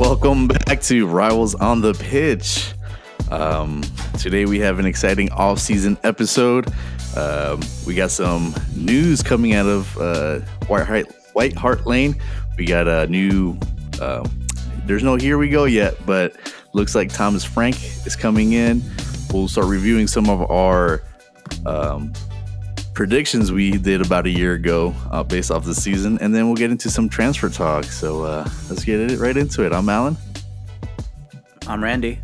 Welcome back to Rivals on the Pitch. Today we have an exciting off-season episode. We got some news coming out of White Hart Lane. We got a new. There's no here we go yet, but looks like Thomas Frank is coming in. We'll start reviewing some of our predictions we did about a year ago based off the season, and then we'll get into some transfer talk. So let's get right into it. I'm Alan. I'm Randy.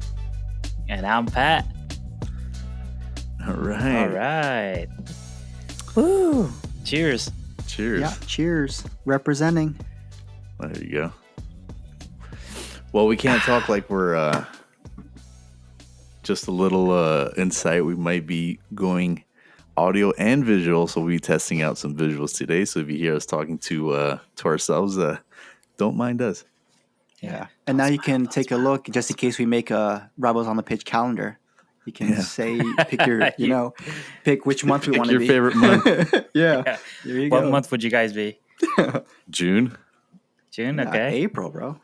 And I'm Pat. All right. All right. Woo. Cheers. Cheers. Yeah, cheers. Representing. There you go. Well, we can't talk like we're just a little insight. We might be going audio and visual, so we'll be testing out some visuals today. So if you hear us talking to ourselves, don't mind us. Yeah. And now you can take a look just in case we make a Rebels on the Pitch calendar. You can say, pick your, pick which month we want to be. Pick your favorite month. Yeah. There you What go. month would you guys be? June. June? Okay. April, bro.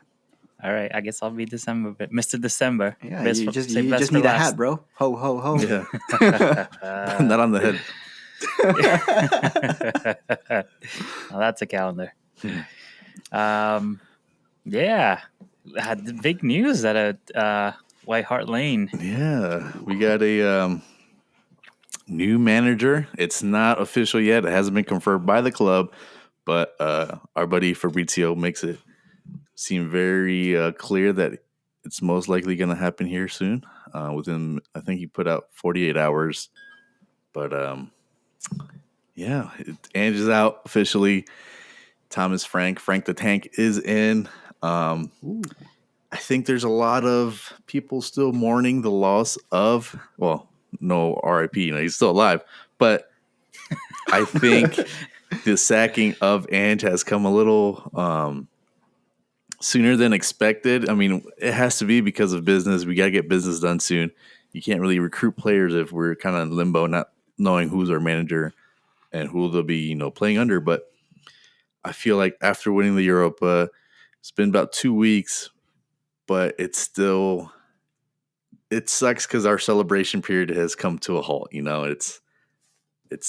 All right. I guess I'll be December, but Mr. December. Yeah, best you for, just say best for need a last. hat, bro. Ho, ho, ho. Yeah. Not on the head. Well, that's a calendar. Yeah. Had the big news at White Hart Lane. Yeah. We got a new manager. It's not official yet. It hasn't been confirmed by the club, but our buddy Fabrizio makes it seem very clear that it's most likely going to happen here soon. Within, I think he put out 48 hours. But yeah, Ange is out officially. Thomas Frank the Tank is in. I think there's a lot of people still mourning the loss of, well, no RIP, he's still alive. But I think the sacking of Ange has come a little sooner than expected. I mean, it has to be because of business. We got to get business done soon. You can't really recruit players if we're kind of in limbo, not knowing who's our manager and who they'll be, playing under. But I feel like after winning the Europa, it's been about 2 weeks, but it sucks because our celebration period has come to a halt. It's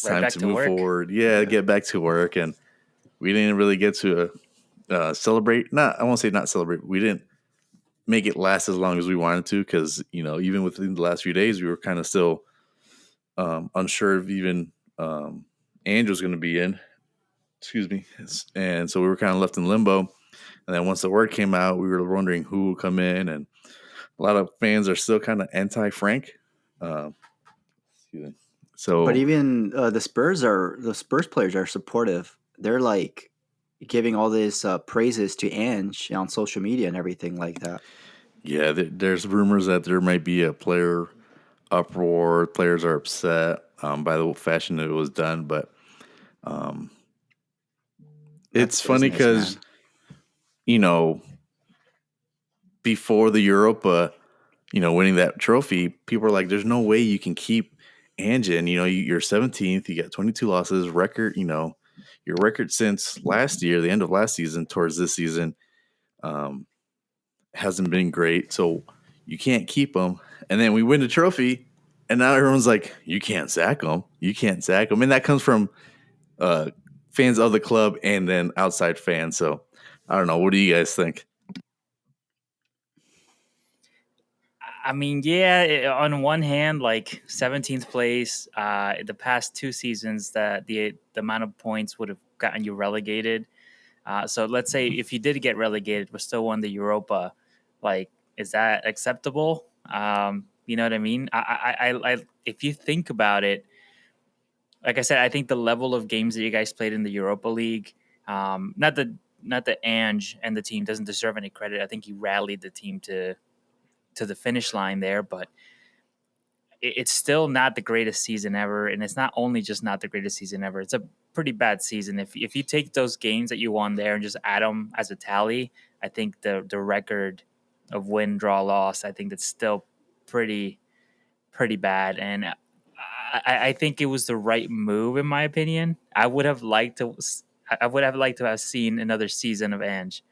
time to move forward. Yeah, get back to work. And we didn't really get to celebrate. I won't say not celebrate. We didn't make it last as long as we wanted to because, even within the last few days, we were kind of still unsure if even Ange was going to be in. Excuse me. And so we were kind of left in limbo. And then once the word came out, we were wondering who would come in. And a lot of fans are still kind of anti-Frank. So, but even the Spurs players are supportive. They're like giving all this praises to Ange on social media and everything like that. Yeah, there's rumors that there might be a player uproar. Players are upset by the fashion that it was done, but it's funny because before the Europa, winning that trophy, people are like, "There's no way you can keep Ange in." You're 17th, you got 22 losses, record. Your record since last year, the end of last season towards this season, hasn't been great. So you can't keep him. And then we win the trophy, and now everyone's like, you can't sack him. You can't sack him. And that comes from fans of the club and then outside fans. So I don't know. What do you guys think? I mean, yeah, on one hand, like 17th place, the past 2 seasons that the amount of points would have gotten you relegated. So let's say if you did get relegated, but still won the Europa, like, is that acceptable? You know what I mean? I if you think about it, like I said, I think the level of games that you guys played in the Europa League, not that Ange and the team doesn't deserve any credit. I think he rallied the team to the finish line there, but it's still not the greatest season ever. And it's not only just not the greatest season ever. It's a pretty bad season. If you take those games that you won there and just add them as a tally, I think the record of win, draw, loss, I think that's still pretty bad. And I think it was the right move, in my opinion. I would have liked to have seen another season of Ange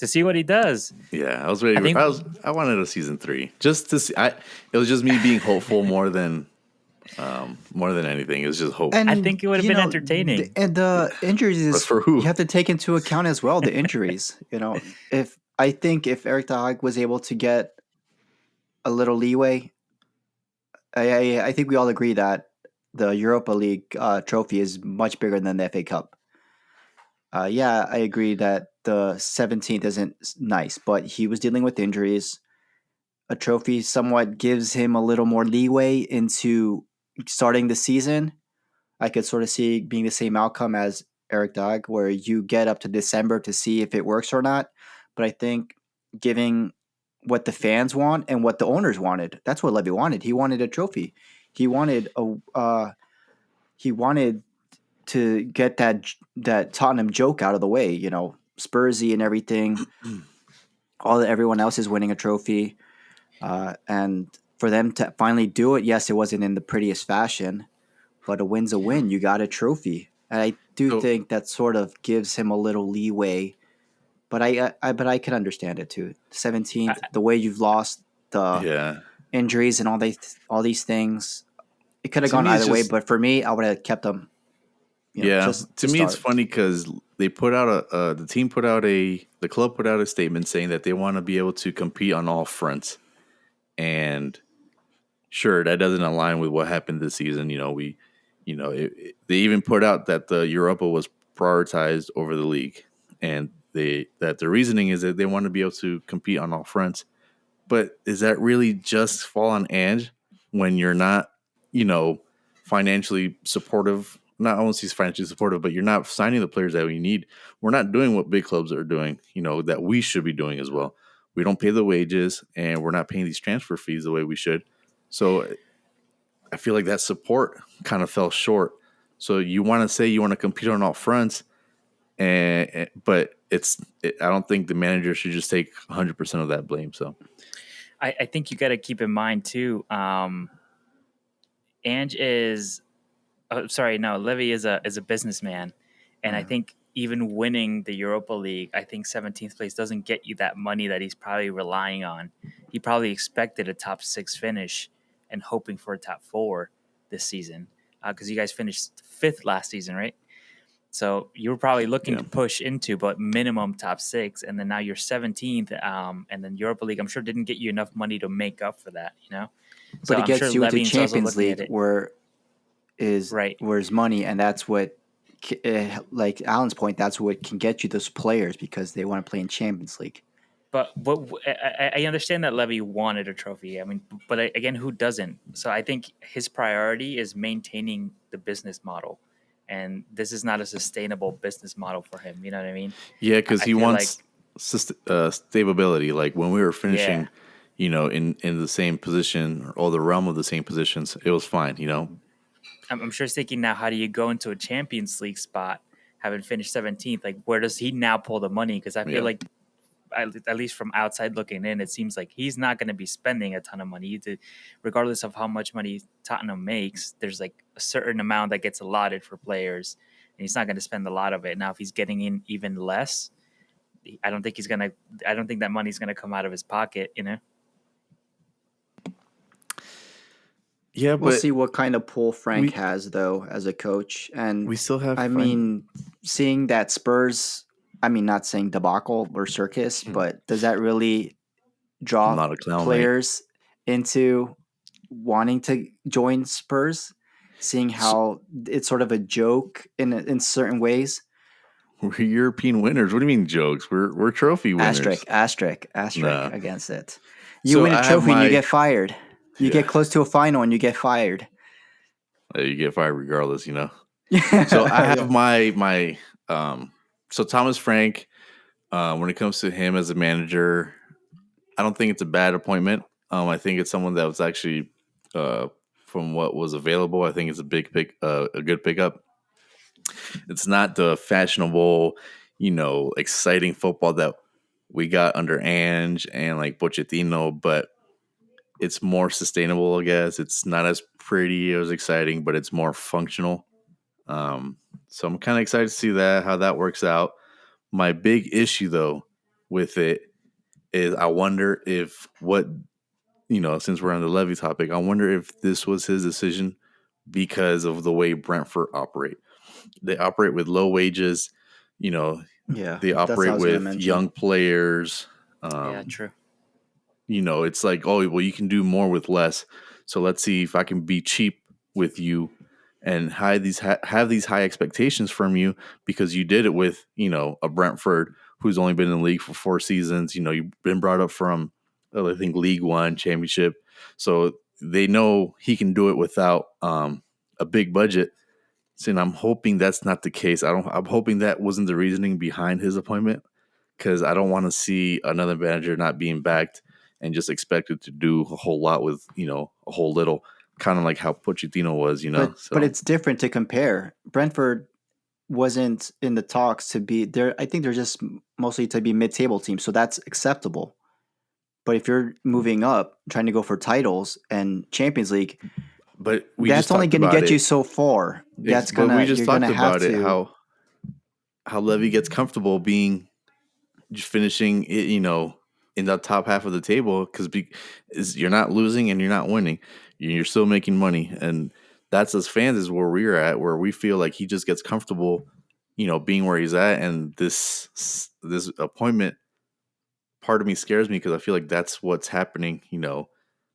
to see what he does. Yeah, I was ready. I wanted a season 3 just to see. It was just me being hopeful more than anything. It was just hope. And I think it would have been entertaining. And the injuries But is for who? you have to take into account as well the injuries. If Eric Dahag was able to get a little leeway, I think we all agree that the Europa League trophy is much bigger than the FA Cup. Yeah, I agree that the 17th isn't nice, but he was dealing with injuries. A trophy somewhat gives him a little more leeway into starting the season. I could sort of see it being the same outcome as Eric Dog, where you get up to December to see if it works or not. But I think giving what the fans want and what the owners wanted, that's what Levy wanted. He wanted a trophy. He wanted to get that Tottenham joke out of the way, Spursy and everything. Everyone else is winning a trophy, and for them to finally do it, yes, it wasn't in the prettiest fashion, but a win's a win. You got a trophy, and I do think that sort of gives him a little leeway. But I can understand it too. 17th, the way you've lost the injuries and all these things, it could have gone either way. But for me, I would have kept them. To me, it's funny because they put out the club put out a statement saying that they want to be able to compete on all fronts, and sure, that doesn't align with what happened this season. They even put out that the Europa was prioritized over the league, and that the reasoning is that they want to be able to compete on all fronts. But is that really just fall on Ange when you're not, financially supportive? Not only he's financially supportive, but you're not signing the players that we need. We're not doing what big clubs are doing, that we should be doing as well. We don't pay the wages, and we're not paying these transfer fees the way we should. So I feel like that support kind of fell short. So you want to say you want to compete on all fronts, but I don't think the manager should just take 100% of that blame. So I think you got to keep in mind too. Ange is. Levy is a businessman, and I think even winning the Europa League, I think 17th place doesn't get you that money that he's probably relying on. He probably expected a top 6 finish and hoping for a top 4 this season because you guys finished 5th last season, right? So you were probably looking to push into, but minimum top 6, and then now you're 17th, and then Europa League, I'm sure didn't get you enough money to make up for that, But it gets you into Champions League where's money, and that's what, like Alan's point, that's what can get you those players because they want to play in Champions League. But I understand that Levy wanted a trophy. I mean, but again, who doesn't? So I think his priority is maintaining the business model, and this is not a sustainable business model for him. You know what I mean? Yeah, because he wants stability. Like when we were finishing, in the same position or the realm of the same positions, it was fine. I'm sure he's thinking now, how do you go into a Champions League spot having finished 17th? Like, where does he now pull the money? Because I feel like, at least from outside looking in, it seems like he's not going to be spending a ton of money. Regardless of how much money Tottenham makes, there's like a certain amount that gets allotted for players, and he's not going to spend a lot of it. Now, if he's getting in even less, I don't think that money's going to come out of his pocket, Yeah, we'll see what kind of pull Frank has though as a coach, and we still have. Seeing that Spurs. Not saying debacle or circus, but does that really draw players into wanting to join Spurs? Seeing how it's sort of a joke in certain ways. We're European winners. What do you mean jokes? We're trophy winners. Asterisk against it. You win a trophy and you get fired. You get close to a final and you get fired. You get fired regardless, So I have my So Thomas Frank, when it comes to him as a manager, I don't think it's a bad appointment. I think it's someone that was actually, from what was available, I think it's a good pickup. It's not the fashionable, exciting football that we got under Ange and like Pochettino, but it's more sustainable, I guess. It's not as pretty or as exciting, but it's more functional. So I'm kind of excited to see how that works out. My big issue, though, with it is I wonder if since we're on the Levy topic, I wonder if this was his decision because of the way Brentford operate. They operate with low wages, you know, Yeah, they that's what I operate was gonna with mention. young players. Yeah, true. It's like, oh, well, you can do more with less. So let's see if I can be cheap with you and have these high expectations from you because you did it with, a Brentford who's only been in the league for 4 seasons. You've been brought up from, I think, League One Championship. So they know he can do it without a big budget. So, and I'm hoping that's not the case. I'm hoping that wasn't the reasoning behind his appointment because I don't want to see another manager not being backed and just expected to do a whole lot with, a whole little, kind of like how Pochettino was, But So it's different to compare. Brentford wasn't in the talks to be there. I think they're just mostly to be mid-table team, so that's acceptable. But if you're moving up, trying to go for titles and Champions League, but we that's just only talked going to about get it. you so far. But we just You're talked gonna have about it, to. how Levy gets comfortable being just finishing it, in the top half of the table because you're not losing and you're not winning. You're still making money. And that's, as fans, is where we're at, where we feel like he just gets comfortable, being where he's at. And this appointment, part of me scares me because I feel like that's what's happening,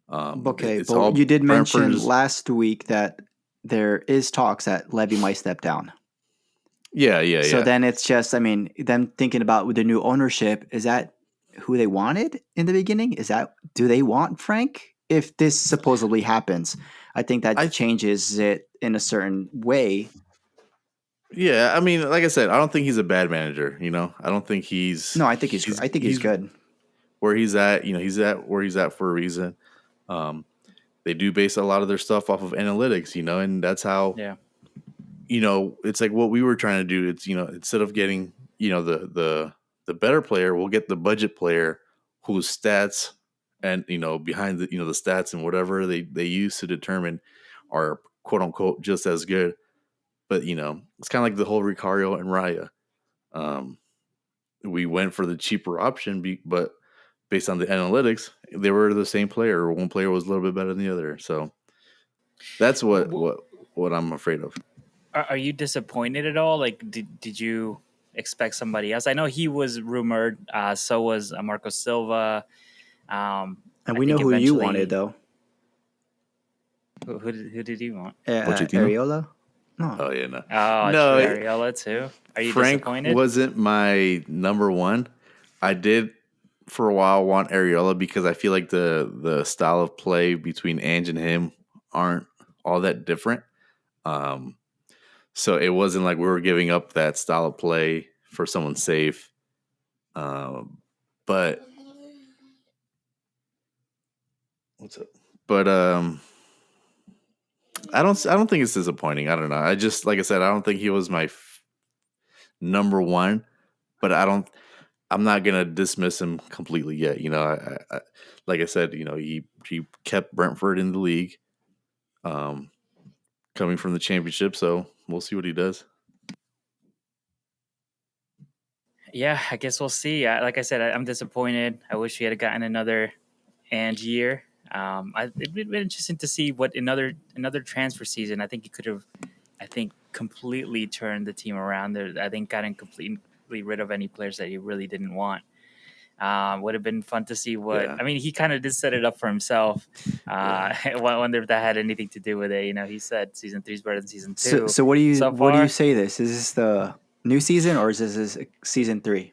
Okay, it's but you all did mention Brentford's. last week that there is talks that Levy might step down. So Yeah. then it's just, I mean, them thinking about with the new ownership, is that who they wanted in the beginning? Do they want Frank? If this supposedly happens, I think that changes it in a certain way. Yeah, I mean, like I said, I don't think he's a bad manager. I don't think No, I think he's good. where he's at. He's at where he's at for a reason. Um, they do base a lot of their stuff off of analytics, and that's how. Yeah. It's like what we were trying to do. It's instead of getting the better player, we'll get the budget player whose stats and behind the the stats and whatever they use to determine are quote unquote just as good. But it's kind of like the whole Ricario and Raya. We went for the cheaper option, but based on the analytics, they were the same player. One player was a little bit better than the other. So that's what I'm afraid of. Are you disappointed at all? Like, did you expect somebody else? I know he was rumored. So was Marco Silva. And I we know think who you eventually- wanted, though. Who did you want? Pochettino? Areola? No. Oh yeah, no. Oh, No, Ariola too. Are you Frank disappointed? wasn't my number one. I did for a while want Ariola because I feel like the style of play between Ange and him aren't all that different. So it wasn't like we were giving up that style of play for someone safe. But what's up? But I don't think it's disappointing. I don't know. I just, like I said, I don't think he was my number one. But I'm not gonna dismiss him completely yet. I like I said, he kept Brentford in the league, coming from the championship. So we'll see what he does. Yeah, I guess we'll see. Like I said, I'm disappointed. I wish we had gotten another Ange year. It'd been interesting to see what another transfer season. I think he could have, completely turned the team around. I think gotten completely rid of any players that he really didn't want. Would have been fun to see what. Yeah. I mean, he kind of did set it up for himself. I wonder if that had anything to do with it. He said season 3 is better than season 2. So what do you so what do far. you say this? Is this the new season or is this season 3?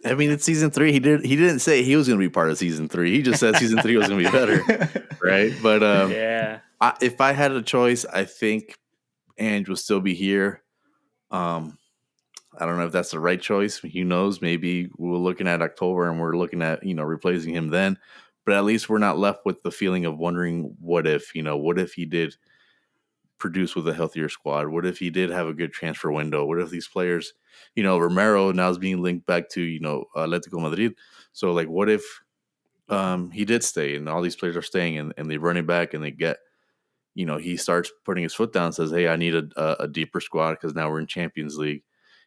I mean, it's season 3. He didn't say he was going to be part of season 3. He just said season 3 was going to be better, right? But Yeah. if I had a choice, I think Ange will still be here. I don't know if that's the right choice. Who knows? Maybe we're looking at October and we're looking at replacing him then. But at least we're not left with the feeling of wondering what if he did produce with a healthier squad? What if he did have a good transfer window? What if these players, Romero now is being linked back to, Atletico Madrid. So like, what if he did stay and all these players are staying and they run it back and they get, he starts putting his foot down and says, hey, I need a deeper squad because now we're in Champions League.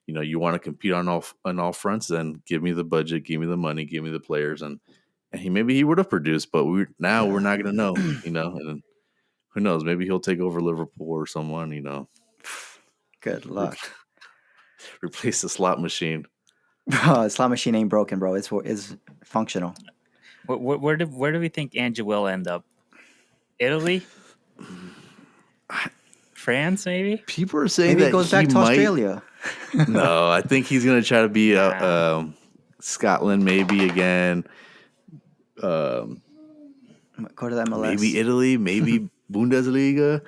you want to compete on all fronts, then give me the budget, give me the money, give me the players, and maybe he would have produced, but we're not going to know, and who knows? Maybe he'll take over Liverpool or someone, Good luck. replace the slot machine. Slot machine ain't broken, bro. It's functional. Where do we think Ange will end up? Italy? France, maybe? People are saying Maybe that he goes back to Australia. No, I think he's going to try to be Scotland maybe again. Go to the MLS. Maybe Italy, maybe Bundesliga.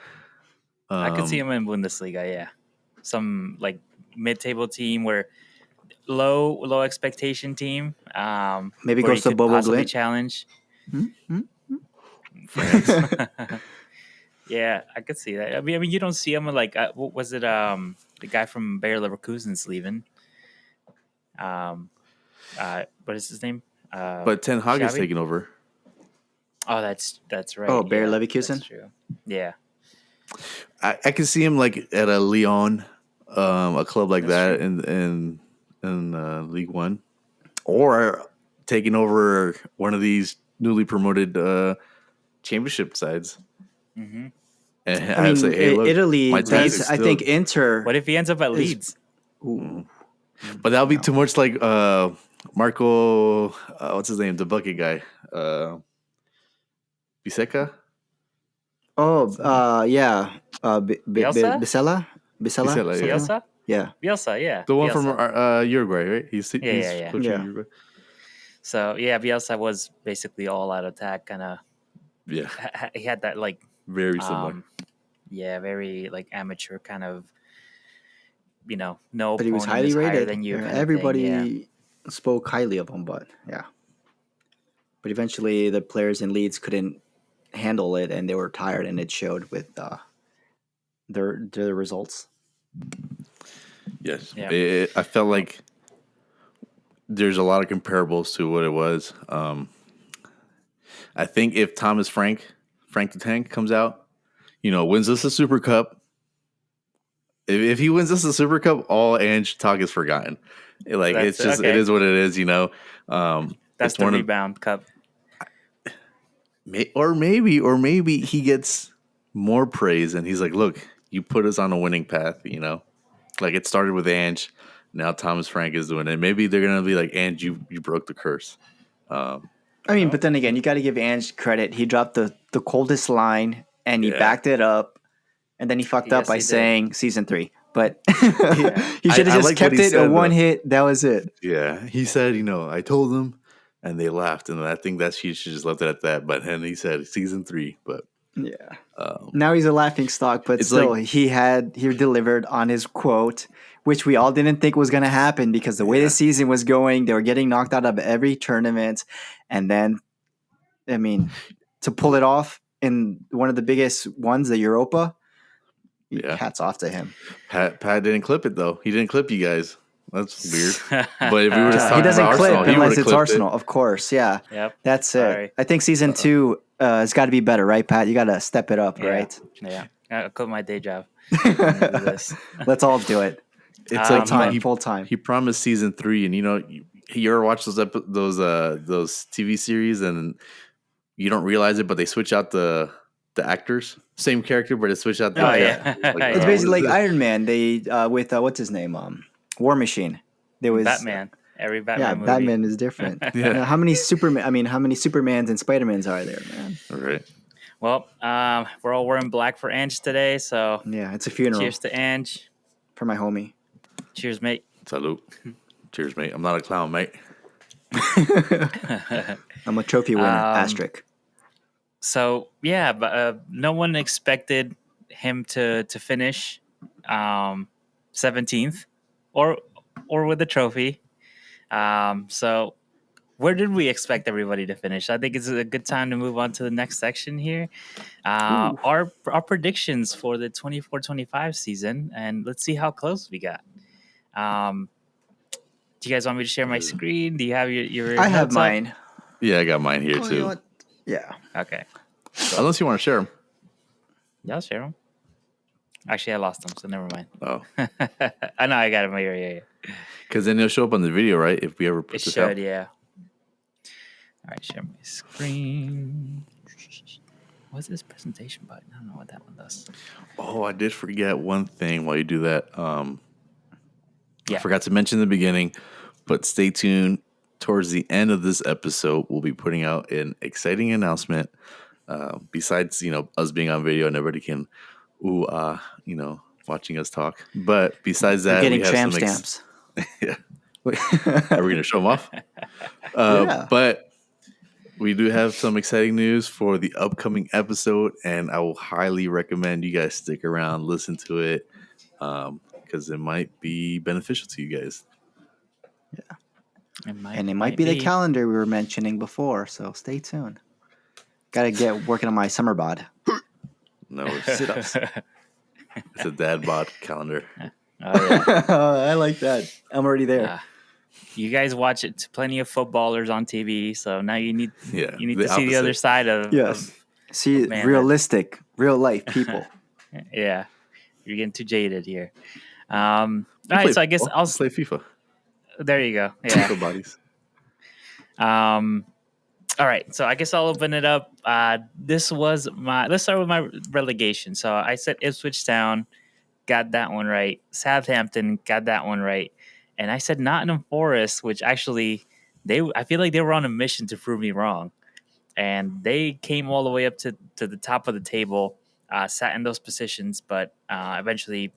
I could see him in Bundesliga, yeah. Some like mid-table team where low expectation team. Maybe where goes to could Bobo possibly Glint. challenge. France. Yeah, I could see that. I mean, you don't see him like what was it? The guy from Bayer Leverkusen's leaving. What is his name? But Ten Hag is Xavi? taking over. Oh, that's right. Oh, Bayer yeah, Leverkusen? That's true. Yeah. I can see him like at a Lyon, a club like That's that in League One, or taking over one of these newly promoted championship sides. Mm-hmm. And I mean, say, hey, look, Italy. my tank is I still- think Inter. What if he ends up at Leeds? Ooh. But that'll be too much like Marco. What's his name? The bucket guy. Biseca. Oh, yeah. Bielsa? Bisella? Bielsa, yeah. Bielsa? Yeah. Bielsa, yeah. The one Bielsa. from Uruguay, right? He's Yeah. coaching Yeah. Uruguay. So yeah, Bielsa was basically all out attack, kind of. Yeah, He had that like very similar. very like amateur kind of, no. But he was opponent highly is higher rated. than you. kind of thing, Everybody yeah. spoke highly of him, but yeah. But eventually, the players in Leeds couldn't handle it, and they were tired, and it showed with their results. Yes, Yeah. I felt like there's a lot of comparables to what it was. I think if Thomas Frank the Tank comes out, wins us a Super Cup. If he wins us a Super Cup, all Ange talk is forgotten. Like That's it's just okay. it is what it is. That's it's the one of- rebound cup. Or maybe he gets more praise and he's like, look, you put us on a winning path, like it started with Ange. Now Thomas Frank is doing it. Maybe they're going to be like, Ange, you broke the curse. I mean, but then again, you got to give Ange credit. He dropped the coldest line and he backed it up. And then he fucked up Yes, by he did. saying season 3. But Yeah. he should have I just like what kept he it said, a one though. hit. That was it. Yeah. He said, I told them and they laughed. And I think that he should just left it at that. But then he said season 3. But Yeah. Now he's a laughing stock, but it's still, like- he delivered on his quote, which we all didn't think was going to happen because the way the season was going, they were getting knocked out of every tournament. And then, I mean, to pull it off in one of the biggest ones, the Europa, hats off to him. Pat didn't clip it, though. He didn't clip you guys. That's weird. But if we were just He talking doesn't about clip Arsenal, he unless would've it's clipped Arsenal, of course. Yeah. Yep. That's Sorry. it. I think season 2 has got to be better, right, Pat? You got to step it up, right? Yeah. I quit my day job. I'm gonna do this. Let's all do it. It's Full like time, full time. He promised season 3, and you ever watch those TV series, and you don't realize it, but they switch out the actors, same character, but they switch out the Oh, actor. yeah. Like, It's oh, basically what like is Iron Man. They with what's his name? War Machine. There was Batman. Every Batman Yeah, movie. Batman is different. Yeah. Now, how many Superman? I mean, how many Supermans and Spidermans are there, man? this? All right. Well, we're all wearing black for Ange today, so Yeah, it's a funeral cheers to Ange. for my homie. Cheers, mate. Salute. Cheers, mate. I'm not a clown, mate. I'm a trophy winner. Asterisk. So yeah, but no one expected him to finish 17th or with a trophy. So where did we expect everybody to finish? I think it's a good time to move on to the next section here. Our predictions for the 24-25 season, and let's see how close we got. Do you guys want me to share my screen? Do you have your I have notes up? mine. Yeah, I got mine here, Oh, you too. know what? Yeah. Okay. Unless you want to share them. Yeah, I'll share them. Actually, I lost them, so never mind. Oh, I know I got them here. Yeah. because then it'll show up on the video, right? If we ever It put this should, out. yeah. All right, share my screen. What's this presentation button? I don't know what that one does. Oh, I did forget one thing while you do that. I Yeah. forgot to mention in the beginning, but stay tuned. Towards the end of this episode, we'll be putting out an exciting announcement. Besides, us being on video and everybody can, watching us talk. But besides You're that, getting we have tramp some stamps. yeah. Are we going to show them off? Yeah. But we do have some exciting news for the upcoming episode, and I will highly recommend you guys stick around, listen to it, because it might be beneficial to you guys. And it might be the calendar we were mentioning before, so stay tuned. Got to get working on my summer bod. No, it's a dad bod calendar. Oh, yeah. I like that. I'm already there. You guys watch it. Plenty of footballers on TV, so now you need to see the opposite. other side of See, man, realistic, real life people. Yeah, you're getting too jaded here. All right, so I guess I'll play FIFA. There you go. Yeah. FIFA bodies. All right, so I guess I'll open it up. Let's start with my relegation. So I said Ipswich Town, got that one right. Southampton, got that one right. And I said Nottingham Forest, which actually I feel like they were on a mission to prove me wrong. And they came all the way up to the top of the table, sat in those positions, but eventually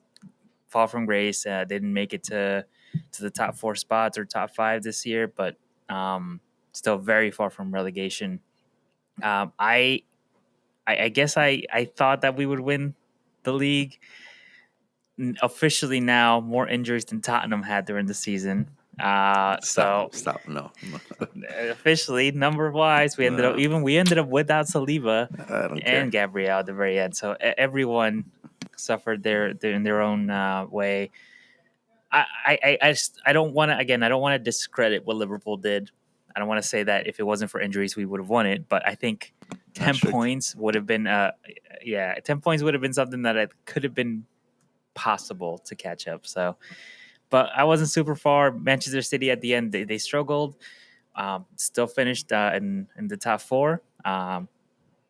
fall from grace. They didn't make it to the top 4 spots or top 5 this year, but still very far from relegation. I guess I thought that we would win the league. Officially now, more injuries than Tottenham had during the season. Stop. No. Officially, number wise, we ended up without Saliba and Gabriel at the very end. So everyone suffered in their own way. I don't want to discredit what Liverpool did. I don't want to say that if it wasn't for injuries we would have won it, but I think 10 points would have been 10 points would have been something that it could have been possible to catch up. So, but I wasn't super far. Manchester City at the end they struggled. Still finished in the top 4.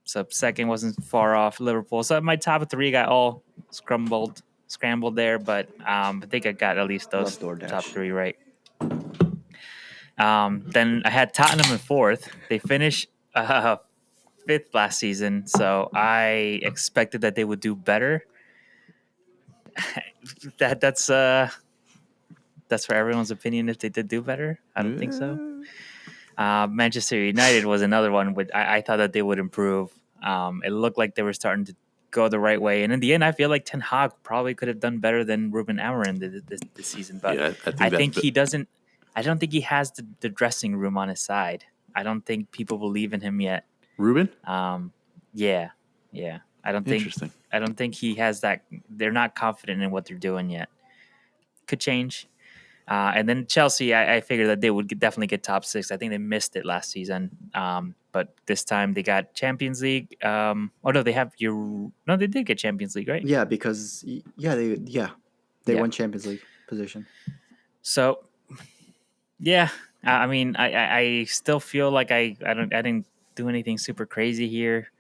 So second wasn't far off Liverpool. So my top 3 got all scrambled there, but I think I got at least those top 3 right. Then I had Tottenham in 4th. They finished 5th last season, so I expected that they would do better. That's for everyone's opinion if they did do better. I don't think so. Manchester United was another one. I thought that they would improve. It looked like they were starting to go the right way, and in the end, I feel like Ten Hag probably could have done better than Ruben Amorim this season. But yeah, I think he doesn't. I don't think he has the dressing room on his side. I don't think people believe in him yet. Ruben? Yeah. I don't think he has that. They're not confident in what they're doing yet. Could change. And then Chelsea, I figured that they would definitely get top 6. I think they missed it last season. But this time they got Champions League. They did get Champions League, right? Yeah, because they won Champions League position. So, yeah, I mean, I still feel like I didn't do anything super crazy here.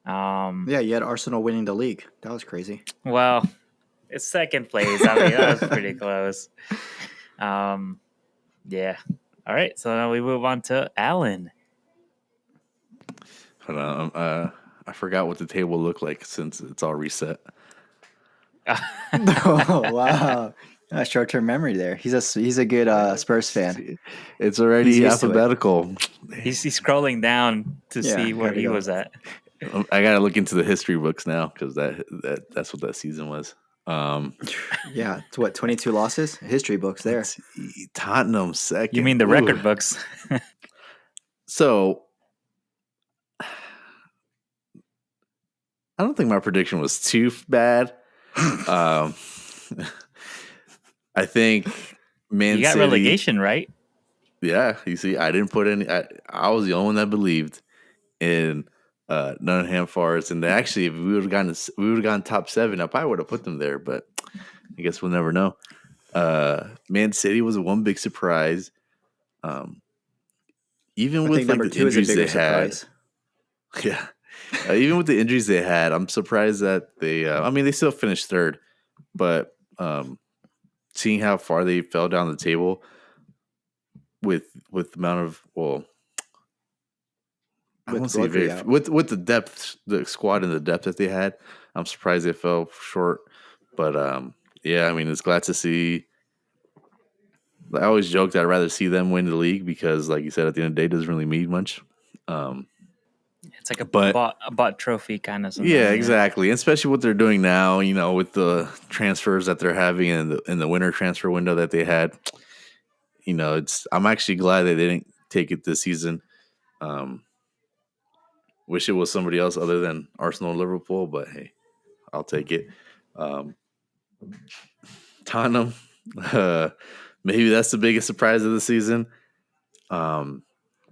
Yeah, you had Arsenal winning the league. That was crazy. Well, it's second place. I mean, that was pretty close. Yeah. All right. So now we move on to Alan. Hold on. I forgot what the table looked like since it's all reset. Oh, wow. Short-term memory there. He's a good Spurs fan. It's already alphabetical. He's scrolling down to see where he was at. I gotta look into the history books now because that's what that season was. Yeah, it's 22 losses? History books there. Tottenham second. You mean the record books? So I don't think my prediction was too bad. I think Man City. You got relegation, right? Yeah, you see, I didn't put any. I was the only one that believed in Nottingham Forest, and they actually, if we would have gone top 7, I probably would have put them there, but I guess we'll never know. Man City was one big surprise. Um, even I with think like number the 2 is a injuries bigger they had, surprise. yeah. Even with the injuries they had, I'm surprised that they. I mean, they still finished third, but seeing how far they fell down the table with the amount of I With won't say Rodri very out. with the depth, the squad and the depth that they had. I'm surprised they fell short, but yeah, I mean, it's glad to see. I always joke that I'd rather see them win the league because, like you said, at the end of the day, it doesn't really mean much. It's like a But bought trophy kind of something. yeah, exactly. Especially what they're doing now, with the transfers that they're having in the winter transfer window that they had. I'm actually glad that they didn't take it this season. Wish it was somebody else other than Arsenal and Liverpool, but hey, I'll take it. Um, Tottenham, maybe that's the biggest surprise of the season.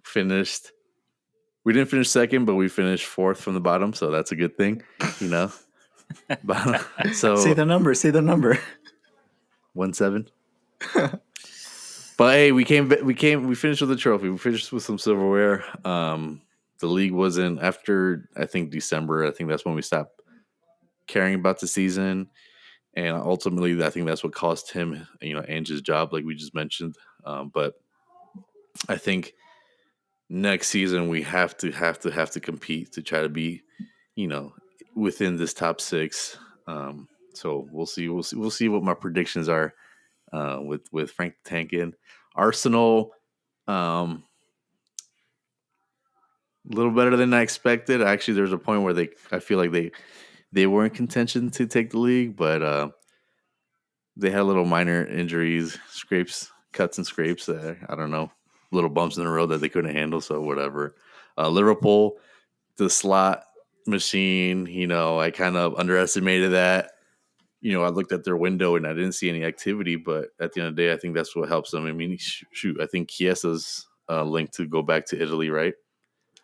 Finished. We didn't finish second, but we finished fourth from the bottom, so that's a good thing, Bottom. So Say the number. Say the number. 1-7. But hey, we finished with a trophy. We finished with some silverware. The league wasn't after, I think, December. I think that's when we stopped caring about the season, and ultimately, I think that's what cost him, Ange's job, like we just mentioned. But I think next season we have to compete to try to be, within this top 6. So we'll see. We'll see what my predictions are with Frank the Tank in. Arsenal, a little better than I expected. Actually, there's a point where I feel like they were in contention to take the league, but they had little minor injuries, cuts and scrapes. I don't know, little bumps in the road that they couldn't handle. So whatever. Liverpool, the slot machine. I kind of underestimated that. I looked at their window and I didn't see any activity, but at the end of the day, I think that's what helps them. I mean, shoot, I think Chiesa's linked to go back to Italy, right?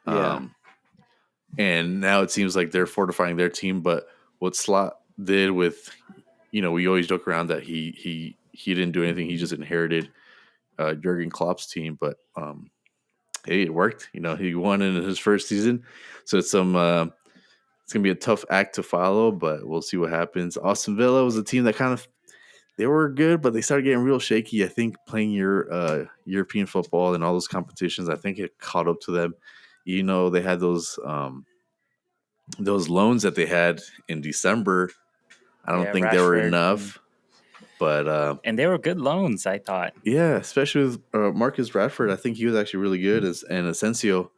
Yeah. And now it seems like they're fortifying their team. But what Slot did with, we always joke around that he didn't do anything. He just inherited Jurgen Klopp's team. But hey, it worked. He won in his first season, so it's gonna be a tough act to follow. But we'll see what happens. Aston Villa was a team that they were good, but they started getting real shaky. I think playing your European football and all those competitions, I think it caught up to them. They had those loans that they had in December. I don't think they were Rashford, enough, but and they were good loans, I thought. yeah, especially with Marcus Rashford. I think he was actually really good and Asensio.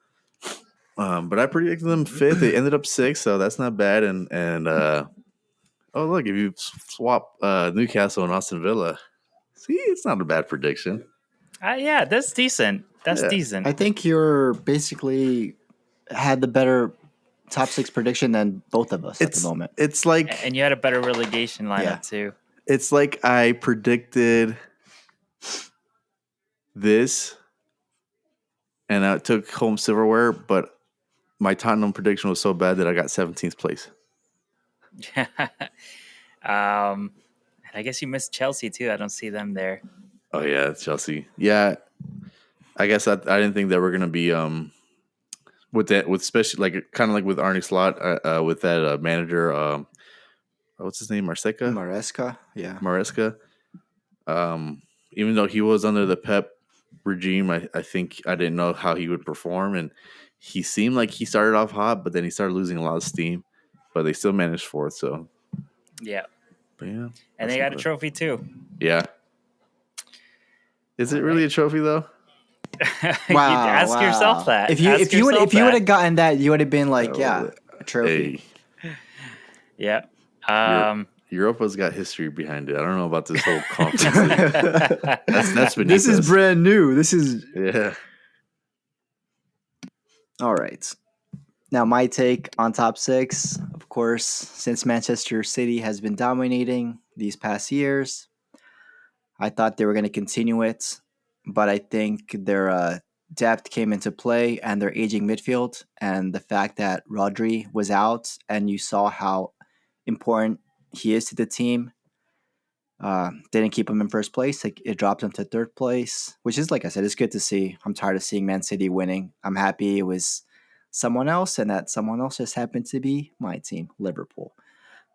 But I predicted them 5th. They ended up 6th, so that's not bad. And oh look, if you swap Newcastle and Aston Villa, see, it's not a bad prediction. Yeah, that's decent. That's decent. I think you're basically had the better top 6 prediction than both of us at the moment. It's like, and you had a better relegation lineup too. It's like I predicted this, and I took home silverware, but my Tottenham prediction was so bad that I got 17th place. And I guess you missed Chelsea too. I don't see them there. Oh yeah, it's Chelsea. Yeah, I guess I didn't think that we're gonna be with especially like kind of like with Arne Slot with that manager. What's his name? Maresca. Yeah. Maresca. Even though he was under the Pep regime, I think I didn't know how he would perform, and he seemed like he started off hot, but then he started losing a lot of steam. But they still managed 4th, so yeah. But yeah, and they got a trophy too. Yeah. Is it really a trophy though? Wow, ask yourself that. If you would have gotten that, you would have been like, a trophy. Hey. Yeah. Europa's got history behind it. I don't know about this whole conference league. That's beneath This is us. brand new. This is all right. Now my take on top 6, of course, since Manchester City has been dominating these past years, I thought they were going to continue it, but I think their depth came into play and their aging midfield, and the fact that Rodri was out, and you saw how important he is to the team. Didn't keep him in first place. It dropped him to third place, which is, like I said, it's good to see. I'm tired of seeing Man City winning. I'm happy it was someone else, and that someone else just happened to be my team, Liverpool.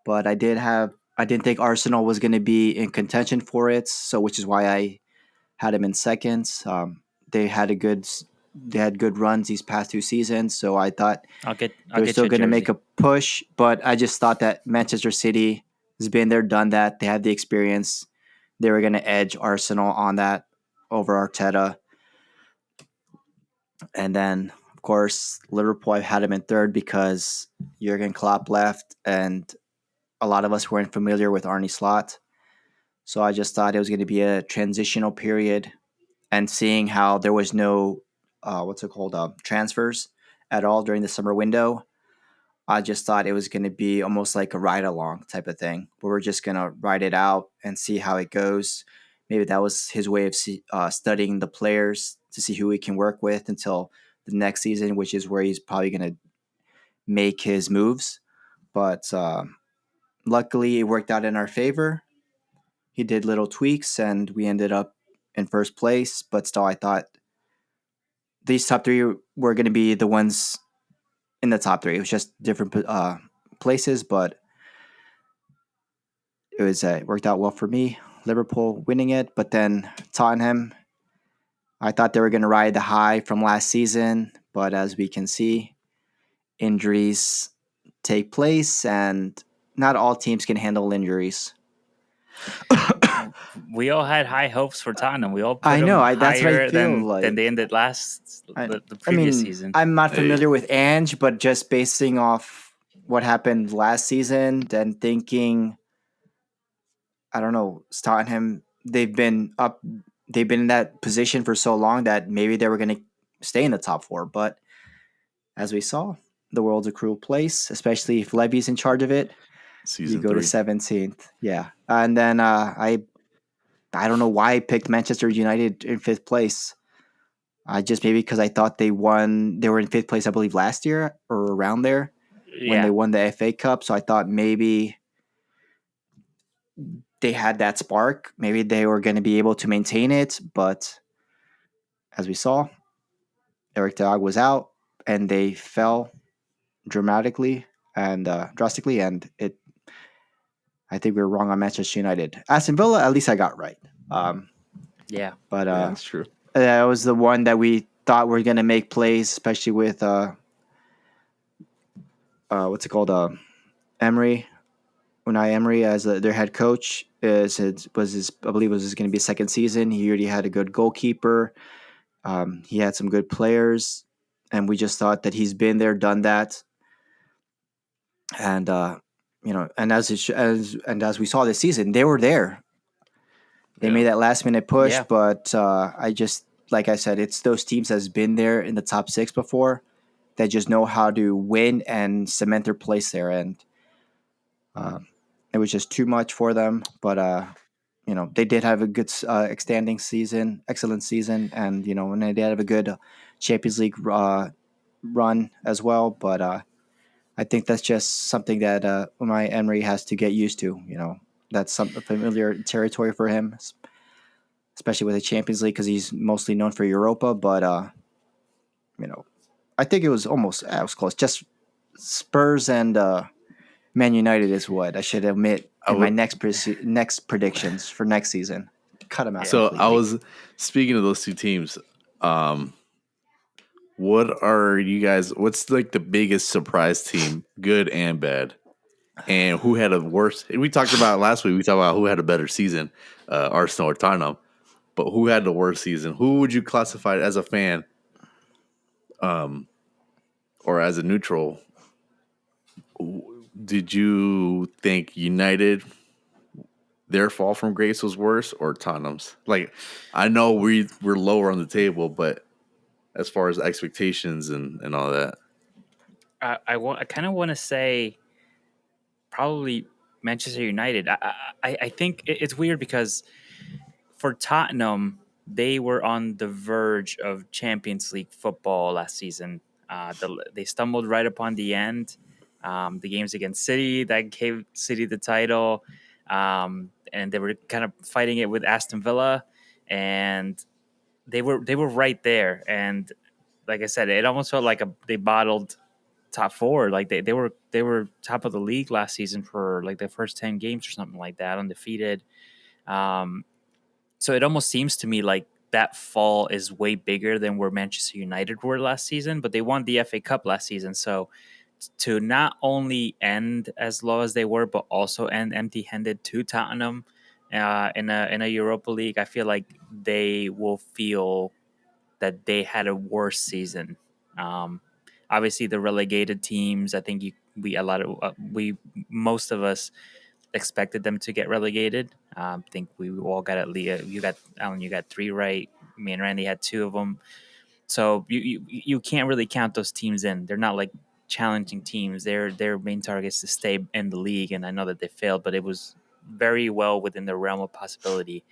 But I didn't think Arsenal was going to be in contention for it, so which is why I had him in second. They had a good they had good runs these past 2 seasons, so I thought I'll they were get you still a going to make jersey. a push. But I just thought that Manchester City has been there, done that. They had the experience. They were going to edge Arsenal on that over Arteta, and then of course Liverpool. I had him in third because Jurgen Klopp left, and a lot of us weren't familiar with Arne Slot. So I just thought it was going to be a transitional period, and seeing how there was no transfers at all during the summer window, I just thought it was going to be almost like a ride along type of thing, where we're just going to ride it out and see how it goes. Maybe that was his way of studying the players to see who he can work with until the next season, which is where he's probably going to make his moves. But luckily, it worked out in our favor. He did little tweaks, and we ended up in first place. But still, I thought these top three were going to be the ones in the top three. It was just different places, but it worked out well for me. Liverpool winning it, but then Tottenham, I thought they were going to ride the high from last season, but as we can see, injuries take place, and not all teams can handle injuries. We all had high hopes for Tottenham. We all put I know. them That's what I higher feel than they like. ended the I previous mean, season. I'm not Hey, familiar with Ange, but just basing off what happened last season, then thinking, I don't know, Tottenham, they've been in that position for so long that maybe they were going to stay in the top four. But as we saw, the world's a cruel place, especially if Levy's in charge of it. You season go to 3. 17th. Yeah. And then I don't know why I picked Manchester United in fifth place. I just maybe because I thought they won. They were in fifth place, I believe, last year or around there when they Yeah, won the FA Cup. So I thought maybe they had that spark. Maybe they were going to be able to maintain it. But as we saw, Eric Dog was out, and they fell dramatically and drastically. And I think we were wrong on Manchester United. Aston Villa, at least I got right. Um, yeah. but Yeah, that's true. that was the one that we thought were going to make plays, especially with what's it called? Emery, Unai Emery as their head coach. I believe it was going to be his second season. He already had a good goalkeeper. He had some good players, and we just thought that he's been there, done that, and and as we saw this season, they were there. They Yeah. made that last minute push, Yeah. but I just, like I said, it's those teams that's been there in the top six before that just know how to win and cement their place there, and it was just too much for them. But they did have a good extending season, excellent season, and and they did have a good Champions League run as well. But I think that's just something that Unai Emery has to get used to. That's some familiar territory for him, especially with the Champions League because he's mostly known for Europa. But I think it was it was close. Just Spurs and Man United is what I should admit I in my would. next predictions for next season. Cut them out Yeah. So I completely. was speaking of those two teams. What are you guys? What's like the biggest surprise team, good and bad, and who had a worse? We talked about last week. We talked about who had a better season, Arsenal or Tottenham. But who had the worst season? Who would you classify as a fan, or as a neutral? Did you think United their fall from grace was worse or Tottenham's? Like, I know we're lower on the table, but as far as expectations and all that, I kind of want to say probably Manchester United. I think it's weird because for Tottenham, they were on the verge of Champions League football last season. They stumbled right upon the end. The games against City that gave City the title, and they were kind of fighting it with Aston Villa, and they were right there. And like I said, it almost felt like they bottled top four. Like they were top of the league last season for like the first 10 games or something like that, undefeated. Um, so it almost seems to me like that fall is way bigger than where Manchester United were last season, but they won the FA Cup last season. So to not only end as low as they were, but also end empty-handed to Tottenham in a Europa League, I feel like they will feel that they had a worse season. Um, Obviously, the relegated teams, I think most of us expected them to get relegated. I think we all got at least you got Alan, you got three right. Me and Randy had two of them. So you can't really count those teams in. They're not like challenging teams. Their main target is to stay in the league, and I know that they failed, but it was very well within the realm of possibility.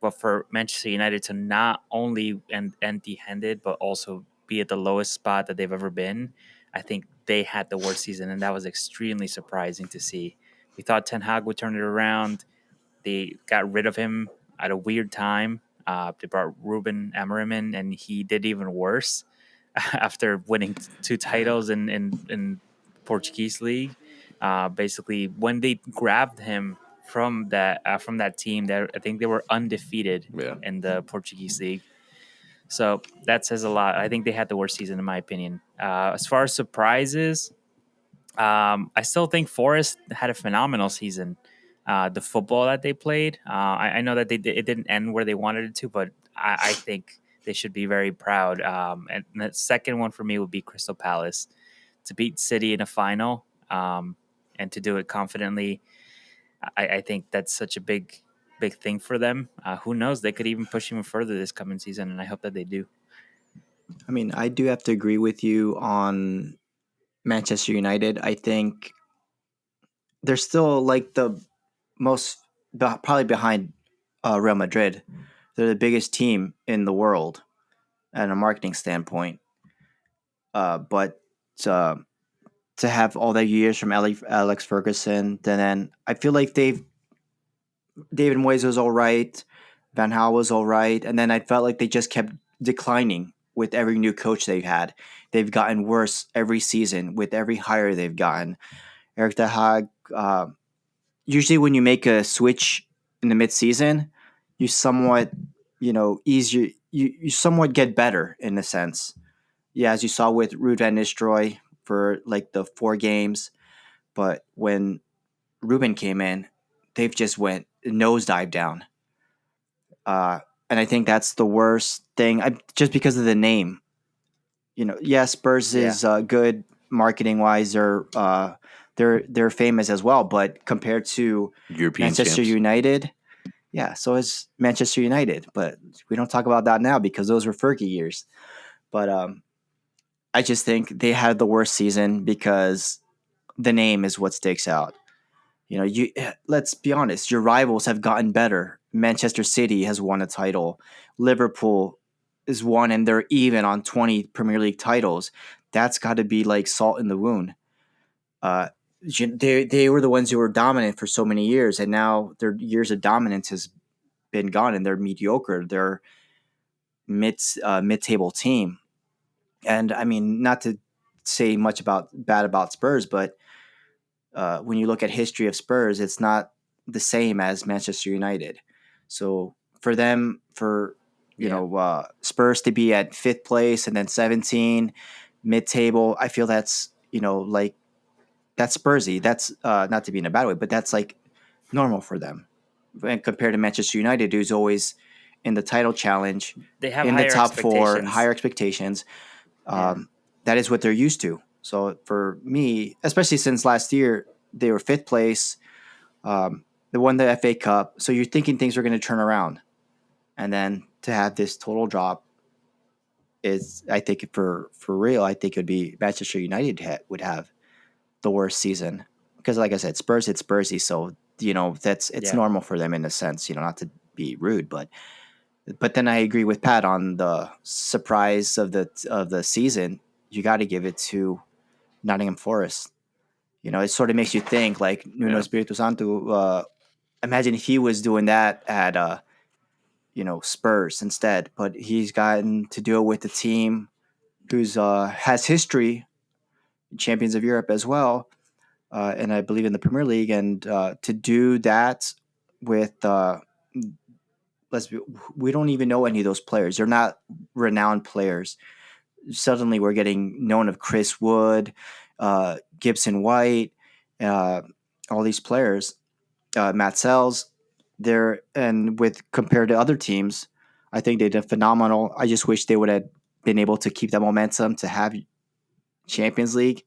But for Manchester United to not only end empty-handed, but also be at the lowest spot that they've ever been, I think they had the worst season, and that was extremely surprising to see. We thought Ten Hag would turn it around. They got rid of him at a weird time. They brought Ruben Amorim in, and he did even worse after winning two titles in Portuguese league. Basically, when they grabbed him from that team, that I think they were undefeated Yeah. in the Portuguese league. So that says a lot. I think they had the worst season in my opinion. As far as surprises, I still think Forest had a phenomenal season. The football that they played, I know that it didn't end where they wanted it to, but I think they should be very proud. And the second one for me would be Crystal Palace to beat City in a final, and to do it confidently. I think that's such a big thing for them. Who knows? They could even push even further this coming season, and I hope that they do. I mean, I do have to agree with you on Manchester United. I think they're still like the most probably behind Real Madrid. They're the biggest team in the world at a marketing standpoint. But uh, to have all that years from Alex Ferguson, then I feel like David Moyes was all right, Van Gaal was all right, and then I felt like they just kept declining with every new coach they've had. They've gotten worse every season with every hire they've gotten. Eric Ten Hag, usually when you make a switch in the mid-season, you somewhat, easier. You somewhat get better in a sense. Yeah, as you saw with Ruud van Nistelrooy for like the 4 games, but when Ruben came in, they've just went nosedive down. And I think that's the worst thing, just because of the name. Spurs is good marketing wise. They're famous as well, but compared to European Manchester champs. United, so is Manchester United. But we don't talk about that now because those were Fergie years. But I just think they had the worst season because the name is what sticks out. Let's be honest. Your rivals have gotten better. Manchester City has won a title. Liverpool is won, and they're even on 20 Premier League titles. That's got to be like salt in the wound. They were the ones who were dominant for so many years, and now their years of dominance has been gone, and they're mediocre. They're mid-table team. And I mean, not to say much bad about Spurs, but when you look at history of Spurs, it's not the same as Manchester United. So for them, Spurs to be at 5th place and then 17 mid-table, I feel that's like that's Spursy. That's not to be in a bad way, but that's like normal for them. And compared to Manchester United, who's always in the title challenge, They have in the higher top 4, expectations. higher expectations. That is what they're used to. So for me, especially since last year, they were 5th place. They won the FA Cup. So you're thinking things are going to turn around. And then to have this total drop is, I think for real, I think it would be Manchester United would have the worst season. Because like I said, Spurs, it's Spursy. So, it's normal for them in a sense, not to be rude, but But then I agree with Pat on the surprise of the season. You got to give it to Nottingham Forest. It sort of makes you think like Nuno Yeah. Espirito Santo. Imagine if he was doing that at Spurs instead, but he's gotten to do it with the team who's has history, champions of Europe as well, and I believe in the Premier League, and to do that with we don't even know any of those players. They're not renowned players. Suddenly, we're getting known of Chris Wood, Gibson White, uh, all these players, Matt Sells. There and with compared to other teams, I think they did phenomenal. I just wish they would have been able to keep that momentum to have Champions League.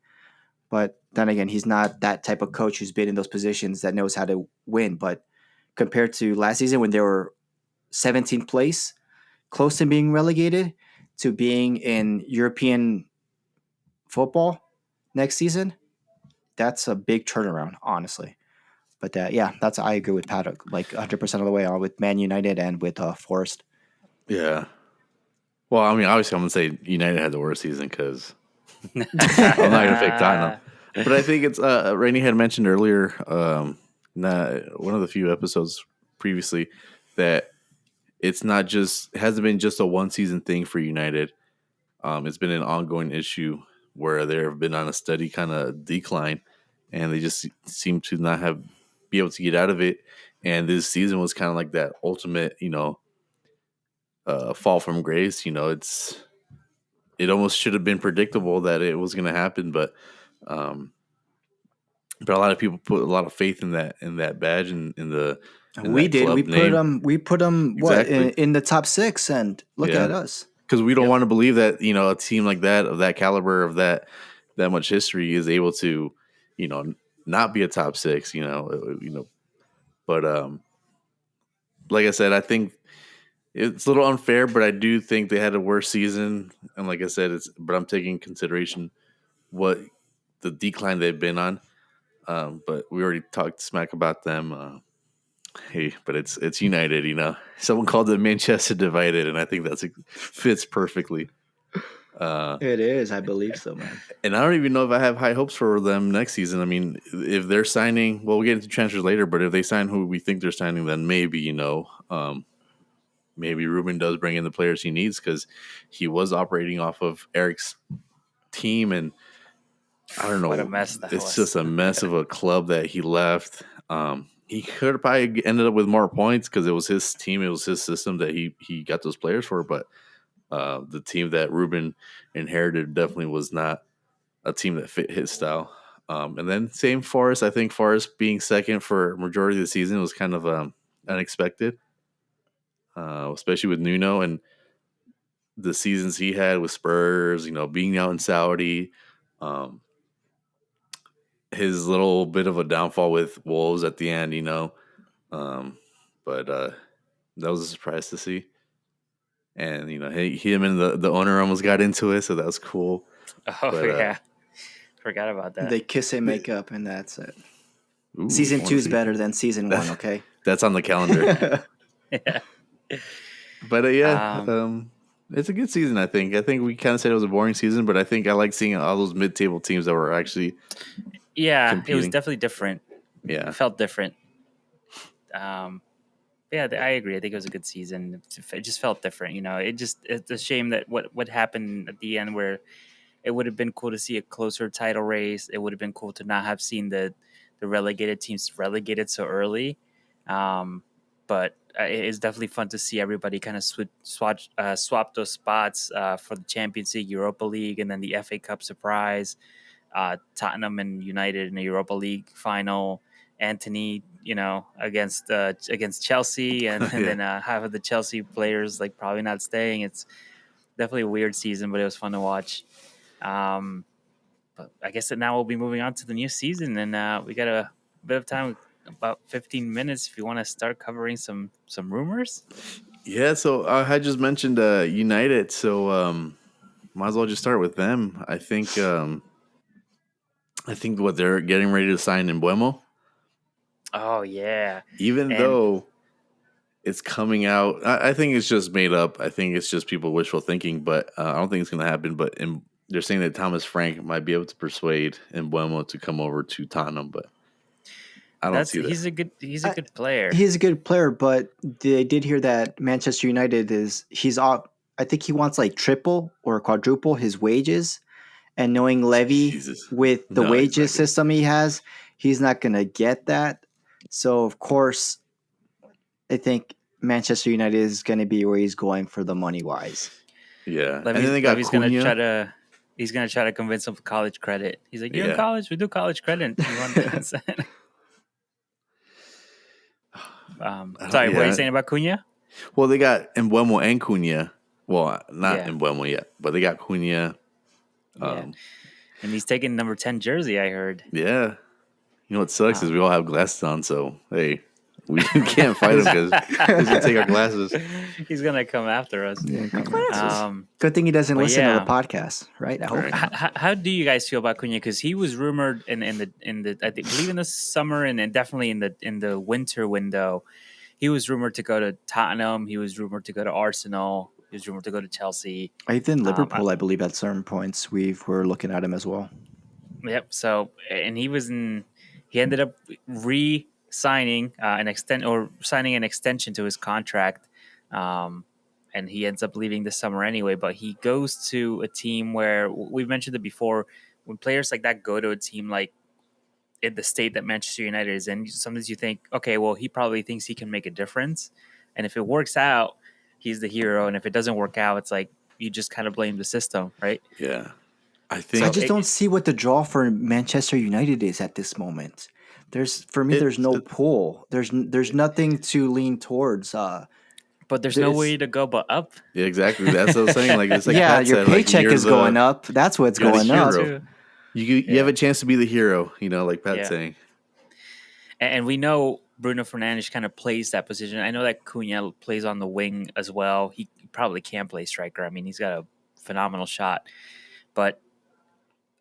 But then again, he's not that type of coach who's been in those positions that knows how to win. But compared to last season when they were 17th place, close to being relegated, to being in European football next season, that's a big turnaround, honestly. But I agree with Paddock like 100% of the way on with Man United and with Forest. Yeah. Well, I mean, obviously, I'm gonna say United had the worst season because I'm not gonna pick Tottenham. But I think it's Rainey had mentioned earlier, one of the few episodes previously, that it's not just it hasn't been just a one season thing for United. It's been an ongoing issue where they have been on a steady kind of decline, and they just seem to not be able to get out of it. And this season was kind of like that ultimate, fall from grace. It almost should have been predictable that it was going to happen, um, but a lot of people put a lot of faith in that badge and in We that did. club We name. put them Exactly. in the top 6, and look Yeah. at us. Because we don't Yep. want to believe that a team like that of that caliber of that much history is able to not be a top 6. But like I said, I think it's a little unfair, but I do think they had a worse season. And like I said, but I'm taking consideration what the decline they've been on. But we already talked smack about them. Hey, but it's United. Someone called it Manchester divided, and I think fits perfectly. It is, I believe so, man. And I don't even know if I have high hopes for them next season. I mean, if they're signing, well, we'll get into transfers later, but if they sign who we think they're signing, then maybe, maybe Ruben does bring in the players he needs because he was operating off of Eric's team. And I don't know. What a mess that it's was. just a mess of a club that he left. He could have probably ended up with more points because it was his team. It was his system that he got those players for. But the team that Ruben inherited definitely was not a team that fit his style. And then same Forest. I think Forest being second for majority of the season was kind of unexpected, especially with Nuno and the seasons he had with Spurs. Being out in Saudi, his little bit of a downfall with Wolves at the end. But that was a surprise to see. And him and the owner almost got into it, so that was cool. Oh But, yeah, forgot about that. They kiss and make up, and that's it. Ooh, Season I wanna 2 is see. better than season 1, okay? That's on the calendar. Yeah. But it's a good season. I think we kind of said it was a boring season, but I think I like seeing all those mid-table teams that were actually Yeah, it was competing. definitely different. Yeah. It felt different. Yeah, I agree. I think it was a good season. It just felt different. It's a shame that what happened at the end where it would have been cool to see a closer title race. It would have been cool to not have seen the relegated teams relegated so early. But it's definitely fun to see everybody kind of swap those spots for the Champions League, Europa League, and then the FA Cup surprise. Tottenham and United in the Europa League final. Anthony, against Chelsea, and Yeah. then half of the Chelsea players like probably not staying. It's definitely a weird season, but it was fun to watch. But I guess that now we'll be moving on to the new season, and we got a bit of time, about 15 minutes, if you want to start covering some rumors. Yeah, so I had just mentioned United, so might as well just start with them. I think what they're getting ready to sign in Buemo, Oh yeah, even and though it's coming out. I think it's just made up. I think it's just people wishful thinking, but I don't think it's going to happen. But they're saying that Thomas Frank might be able to persuade Mbeumo to come over to Tottenham, but I don't see that. He's a good player. He's a good player, but they did hear that Manchester United he's off. I think he wants like triple or quadruple his wages, and knowing Levy Jesus. with the No, wages exactly. system he has, he's not going to get that. So of course, I think Manchester United is going to be where he's going for the money wise. Yeah, Levy's, and then they got Levy's Cunha. He's gonna try to convince him of college credit. He's like, "You're in Yeah. college. We do college credit. You want that?" Sorry, what are you saying about Cunha? Well, they got Mbeumo and Cunha. Well, not Yeah. Mbeumo yet, but they got Cunha. Yeah. And he's taking number 10 jersey, I heard. Yeah. You know what sucks is we all have glasses on, so hey, we can't fight him because he's gonna take our glasses. He's gonna come after us. Good thing he doesn't but listen yeah. to the podcast, right? I hope. Right. How do you guys feel about Cunha? Because he was rumored in the I believe in the summer and then definitely in the winter window. He was rumored to go to Tottenham. He was rumored to go to Arsenal. He was rumored to go to Chelsea. Even Liverpool, I believe, at certain points we're looking at him as well. Yep. So, and he ended up signing an extension to his contract, and he ends up leaving this summer anyway. But he goes to a team where we've mentioned it before. When players like that go to a team like in the state that Manchester United is in, sometimes you think, okay, well, he probably thinks he can make a difference, and if it works out, he's the hero, and if it doesn't work out, it's like you just kind of blame the system, right? Yeah. I I just don't see what the draw for Manchester United is at this moment. There's no pull. There's nothing to lean towards. But there's no way to go but up. Yeah, exactly. That's what I'm saying. Like, it's like yeah, Pat your said, like, paycheck you're is going up. That's what's you're the going up. hero. You have a chance to be the hero, like Pat's saying. And we know Bruno Fernandes kind of plays that position. I know that Cunha plays on the wing as well. He probably can play striker. I mean, he's got a phenomenal shot. But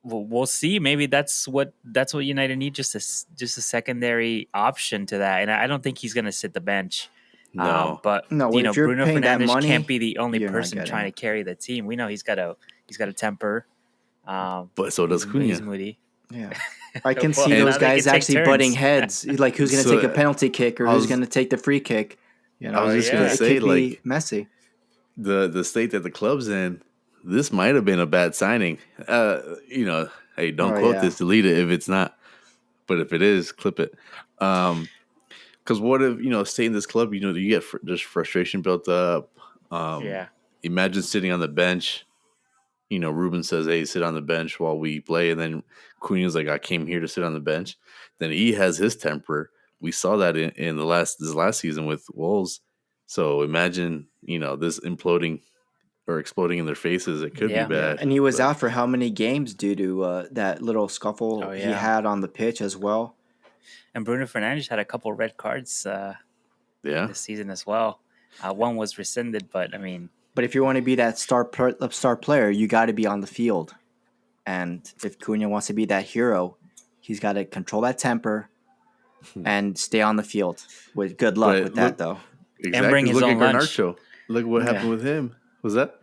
we'll see. Maybe that's what United need, just a secondary option to that. And I don't think he's going to sit the bench. No, but no. Bruno Fernandes can't be the only you're not person getting trying to carry the team. We know he's got a temper. but so does He's Cunha. moody. Yeah, I can Well, see now those they guys can take actually turns. butting heads. Like who's going to take a penalty kick or who's going to take the free kick. I was just going to it say, could be like, messy. the state that the club's in, this might have been a bad signing. Hey, don't quote this, delete it if it's not. But if it is, clip it. Because what if, stay in this club, you get just frustration built up. Imagine sitting on the bench. Ruben says, hey, sit on the bench while we play. And then Cunha's like, I came here to sit on the bench. Then he has his temper. We saw that in this last season with Wolves. So imagine, this imploding or exploding in their faces. It could be bad. And he was out for how many games due to that little scuffle he had on the pitch as well. And Bruno Fernandes had a couple red cards this season as well. One was rescinded, but I mean... But if you want to be that star player, you got to be on the field. And if Cunha wants to be that hero, he's got to control that temper and stay on the field. With good luck with that, though. Exactly. And bring his own lunch. Garnacho. Look what happened with him. Was that?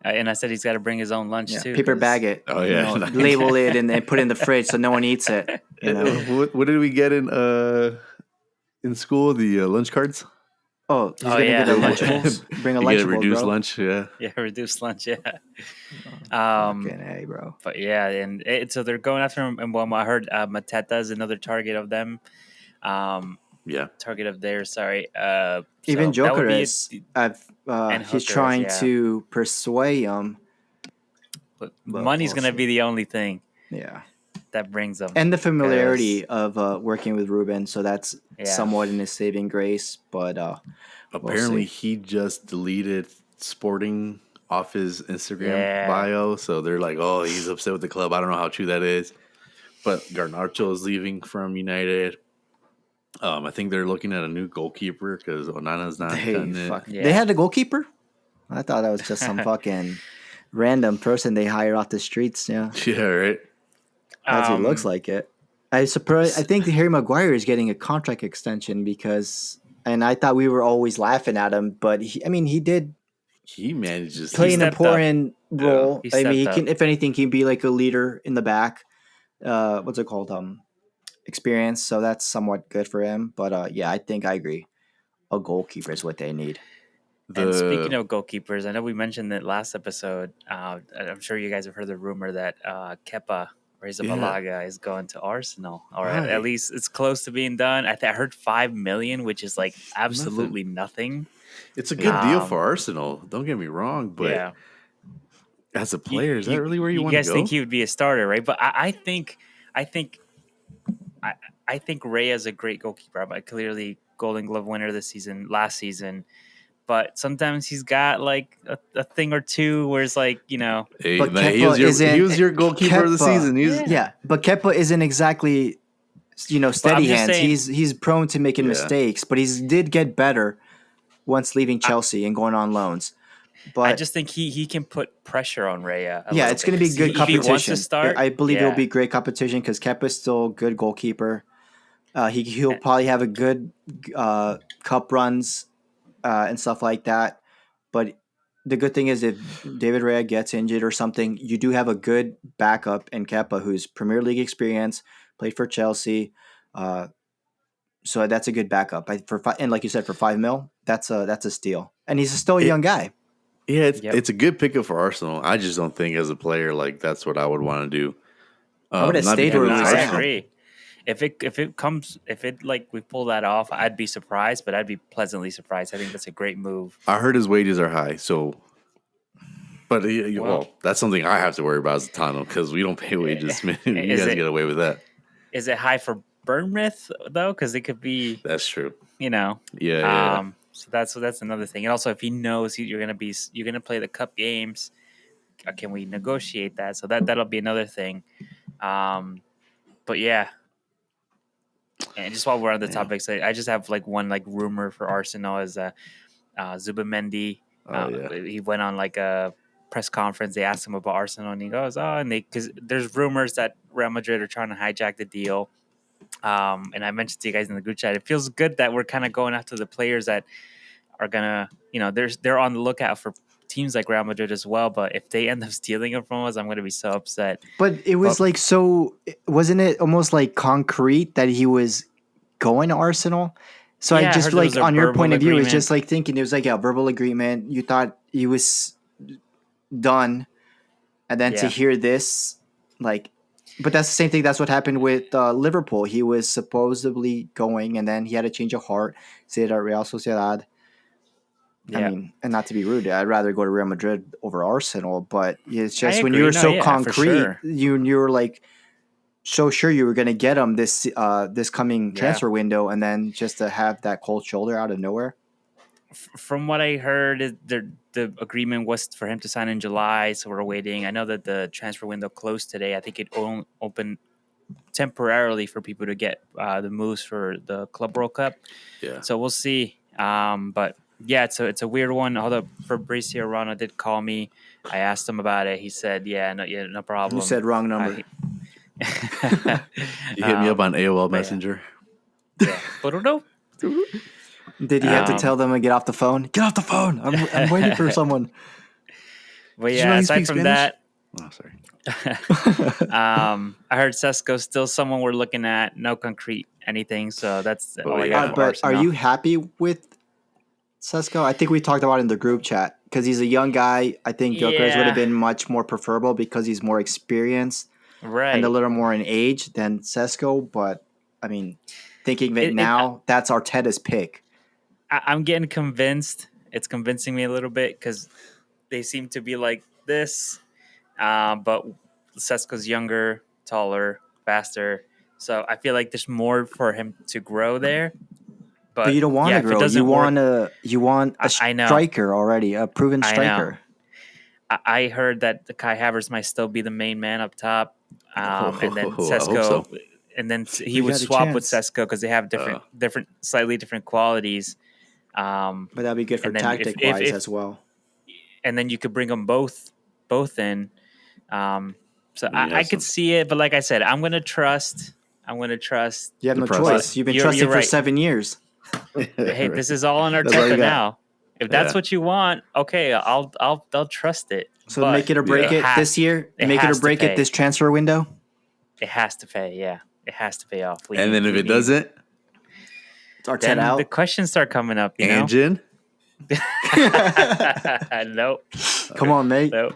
And I said he's got to bring his own lunch too. Paper bag it. Oh yeah. Label it and then put it in the fridge so no one eats it. What did we get in school? The lunch cards. Oh, he's gonna get a Lunchables. Bring a Lunchables, get a reduced bro. lunch. Yeah. Yeah, reduced lunch. Yeah. Hey, bro. But yeah, and so they're going after him. And I heard Mateta is another target of them. Target of theirs. Sorry. Even so Joker is. He's trying to persuade him. But money's gonna be the only thing. Yeah. That brings them. And the familiarity of working with Ruben, so that's somewhat in his saving grace. But apparently he just deleted Sporting off his Instagram bio, so they're like, "Oh, he's upset with the club." I don't know how true that is, but Garnacho is leaving from United. I think they're looking at a new goalkeeper because Onana's not cutting it. They had a goalkeeper? I thought that was just some fucking random person they hire off the streets. Yeah, right. As it looks like it. I think Harry Maguire is getting a contract extension because and I thought we were always laughing at him, but he did He manages play to. an stepped up. important role. He I mean, he stepped can, up. if anything, he can be like a leader in the back. What's it called? Experience. So that's somewhat good for him. But yeah, I think I agree. A goalkeeper is what they need. And speaking The of goalkeepers, I know we mentioned it last episode. I'm sure you guys have heard the rumor that Kepa Arrizabalaga is going to Arsenal, or at Right. least it's close to being done. I heard 5 million, which is like Nothing. absolutely nothing. It's a good deal Um, for Arsenal. Don't get me wrong, but Yeah, as a player, is that really where you want to guys go? think he would be a starter, right? But I think I, I think Ray is a great goalkeeper. But clearly, Golden Glove winner this season, last season. But sometimes he's got like a thing or two where it's like, Hey, But like, Kepa he was your goalkeeper of the Kepa- season. Yeah, but Kepa isn't exactly steady just hands. saying- He's prone to making Yeah. mistakes, but he did get better once leaving Chelsea and going on loans. But I just think he can put pressure on Raya. yeah, it's going to be good If competition. he wants to start, I believe yeah. it'll be great competition because Kepa's still a good goalkeeper. He'll probably have a good cup runs and stuff like that. But the good thing is if David Raya gets injured or something, you do have a good backup in Kepa, who's Premier League experience, played for Chelsea. So that's a good backup. And like you said, for 5 mil, that's a steal. And he's still a young guy. Yeah, Yep. it's a good pickup for Arsenal. I just don't think as a player, like that's what I would want to do. I would have not stayed because where it's he was I at. Arsenal. agree. If it like we pull that off, I'd be surprised, but I'd be pleasantly surprised. I think that's a great move. I heard his wages are high, so. But well, that's something I have to worry about as a tunnel because we don't pay wages. Man, you Is guys it- get away with that. Is it high for Bournemouth though? Because it could be, That's true. Yeah. So that's another thing. And also, if he knows you're gonna play the cup games, can we negotiate that? So that'll be another thing. But yeah. And just while we're on the topics, I just have like one like rumor for Arsenal is Zubamendi. He went on like a press conference. They asked him about Arsenal, and he goes, because there's rumors that Real Madrid are trying to hijack the deal. And I mentioned to you guys in the group chat, it feels good that we're kind of going after the players that are gonna, they're on the lookout for teams like Real Madrid as well. But if they end up stealing it from us, I'm gonna be so upset. But it was wasn't it almost like concrete that he was going to Arsenal? So Yeah, I I just heard there was a on your point verbal of view, it's agreement. just like thinking it was like a verbal agreement. You thought he was done, and then to Yeah. hear this, but that's the same thing. That's what happened with Liverpool. He was supposedly going, and then he had a change of heart. Stayed at Real Sociedad. Yeah. I mean, and not to be rude, I'd rather go to Real Madrid over Arsenal. But it's just when agree. you were No, so yeah, for concrete, sure. you were like so sure you were going to get him this coming Yeah. transfer window, and then just to have that cold shoulder out of nowhere. From what I heard, the agreement was for him to sign in July, so we're waiting. I know that the transfer window closed today. I think it opened temporarily for people to get the moves for the Club World Cup. Yeah. So we'll see. But yeah, it's a weird one. Although Fabrizio Romano did call me, I asked him about it. He said, no problem. Who said wrong number? You hit me up on AOL Messenger. Yeah. But no. Did you have to tell them to get off the phone? Get off the phone! I'm waiting for someone. But Did you know yeah, he aside speaks from Spanish? that, Oh, sorry. I heard Sesko's still someone we're looking at. No concrete anything. So that's all I got for But Arsenal. are you happy with Sesko? I think we talked about it in the group chat because he's a young guy. I think Gyökeres would have been much more preferable because he's more experienced right? and a little more in age than Sesko. But I mean, thinking of it now, that's Arteta's pick. I'm getting convinced. It's convincing me a little bit because they seem to be like this. But Sesko's younger, taller, faster. So I feel like there's more for him to grow there. But you don't want to grow. You want a striker already, a proven striker. I heard that the Kai Havertz might still be the main man up top, and then Sesko, and then he would swap with Sesko because they have slightly different qualities. But that'd be good for tactic wise as well. And then you could bring them both in. So I could see it, but like I said, I'm gonna trust. You have no choice. You've been trusted for 7 years. Hey, this is all on That's all you Arteta got. now. If that's Yeah. what you want, okay, I'll trust it. So But make it or break Yeah. it this year. it Make it or has to break it pay. this transfer window. It has to pay. Yeah, it has to pay off. And then if it doesn't, It's Arteta then the out. questions start coming up. You know, Anjin, nope, Come on, mate. nope.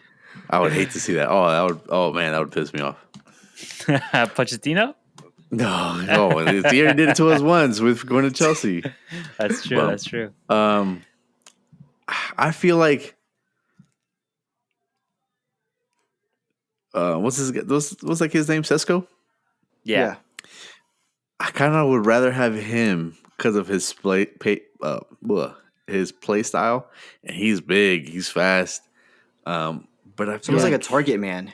I would hate to see that. Oh man, that would piss me off. Pochettino. No, he already did it to us once with going to Chelsea. That's true. Well, That's true. I feel like what's like his name? Sesko? Yeah. I kind of would rather have him because of his his play style, and he's big, he's fast. But I It's feel almost like a target man.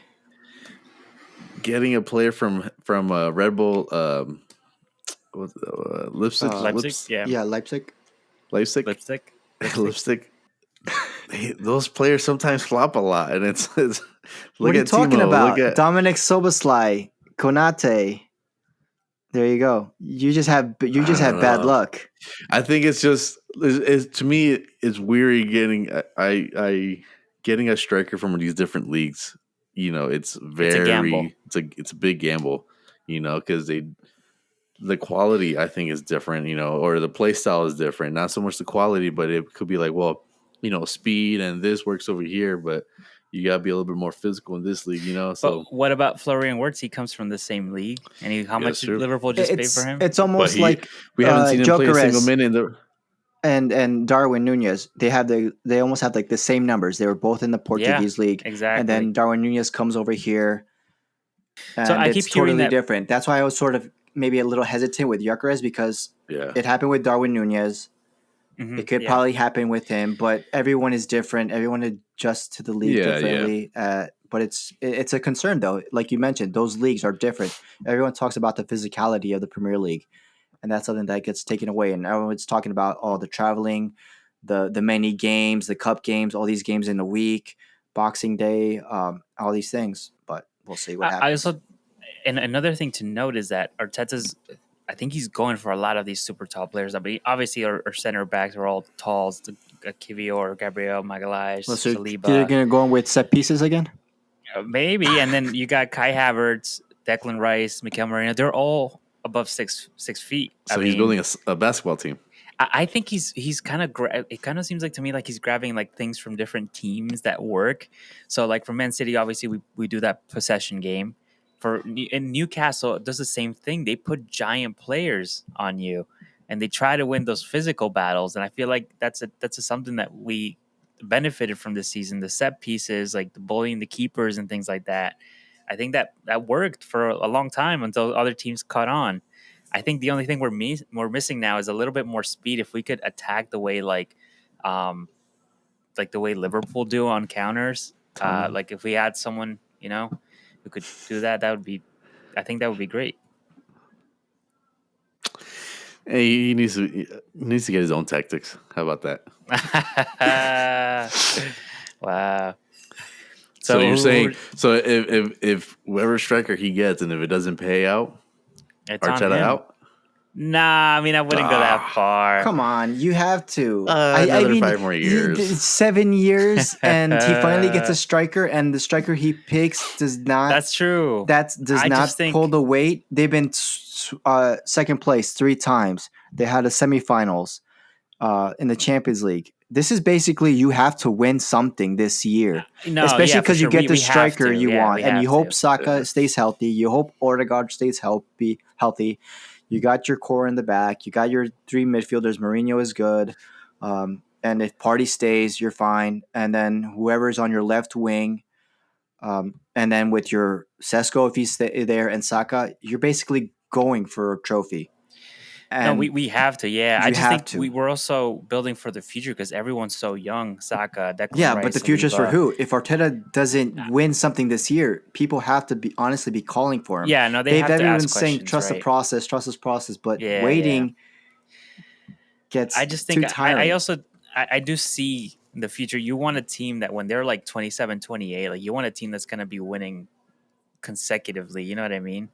getting a player from Red Bull, Leipzig, Leipzig. Yeah. Yeah, Leipzig. Leipzig, Lipstick. Lipstick. Those players sometimes flop a lot, and it's look What are you at talking Timo, about? Look at, Dominic Soboslai, Konate. There you go. You just have bad luck. I think it's just to me it's weary getting getting a striker from these different leagues. You know, it's a gamble. It's a big gamble. You know, because the quality I think is different. You know, or the play style is different. Not so much the quality, but it could be like, well, you know, speed and this works over here, but you gotta be a little bit more physical in this league. You know, so But what about Florian Wirtz? He comes from the same league, and how much did true. Liverpool just pay for him? It's almost like we haven't seen him play a single Gyökeres minute in the. and Darwin Nunez. They almost have like the same numbers. They were both in the Portuguese league, exactly. and then Darwin Nunez comes over here, and So I it's keep hearing totally that- different. That's why I was sort of maybe a little hesitant with Gyökeres because it happened with Darwin Nunez. Mhm, It could probably happen with him, but everyone is different. Everyone adjusts to the league differently. But it's a concern though. Like you mentioned, those leagues are different. Everyone talks about the physicality of the Premier League, and that's something that gets taken away. And everyone's talking about all the traveling, the many games, the cup games, all these games in the week, Boxing Day, all these things. But we'll see what happens. I also, and another thing to note is that Arteta's, I think he's going for a lot of these super tall players. I mean, obviously our center backs are all tall, Kivior, Gabriel, Magalhaes, So Saliba. you're gonna go in with set pieces again? Maybe, and then you got Kai Havertz, Declan Rice, Mikel Merino. They're all above 6 feet. So he's building a basketball team. I think he's kind of it kind of seems like to me like he's grabbing like things from different teams that work. So like for Man City, obviously we do that possession game. In Newcastle, it does the same thing. They put giant players on you, and they try to win those physical battles. And I feel like that's something that we benefited from this season. The set pieces, like the bullying the keepers and things like that. I think that worked for a long time until other teams caught on. I think the only thing we're missing now is a little bit more speed. If we could attack the way like the way Liverpool do on counters, like if we had someone, you know, who could do that, I think that would be great. Hey, he needs to get his own tactics. How about that? Wow. So you're saying if whoever striker he gets and if it doesn't pay out, it's on Arteta him. out? Nah, I mean I wouldn't go that far. Come on, you have to. Another 5 more years. 7 years, and he finally gets a striker, and the striker he picks does not. That's true. That does not pull the weight. They've been second place 3 times. They had a semifinals in the Champions League. This is basically you have to win something this year, especially because you get the striker you want, and you hope Saka stays healthy. You hope Odegaard stays healthy. You got your core in the back. You got your 3 midfielders. Mourinho is good. And if Partey stays, you're fine. And then whoever's on your left wing, and then with your Sesko, if he's there, and Saka, you're basically going for a trophy. And we have to. Yeah, I just think to. we're also building for the future because everyone's so young. Saka, Declan Rice, but the future's for Saliba. who? If Arteta doesn't win something this year, people have to be calling for him. Yeah, no, they've been ask saying trust right? the process, but waiting gets I just think too tiring. I do see the future. You want a team that when they're like 27, 28, like you want a team that's going to be winning consecutively. You know what I mean?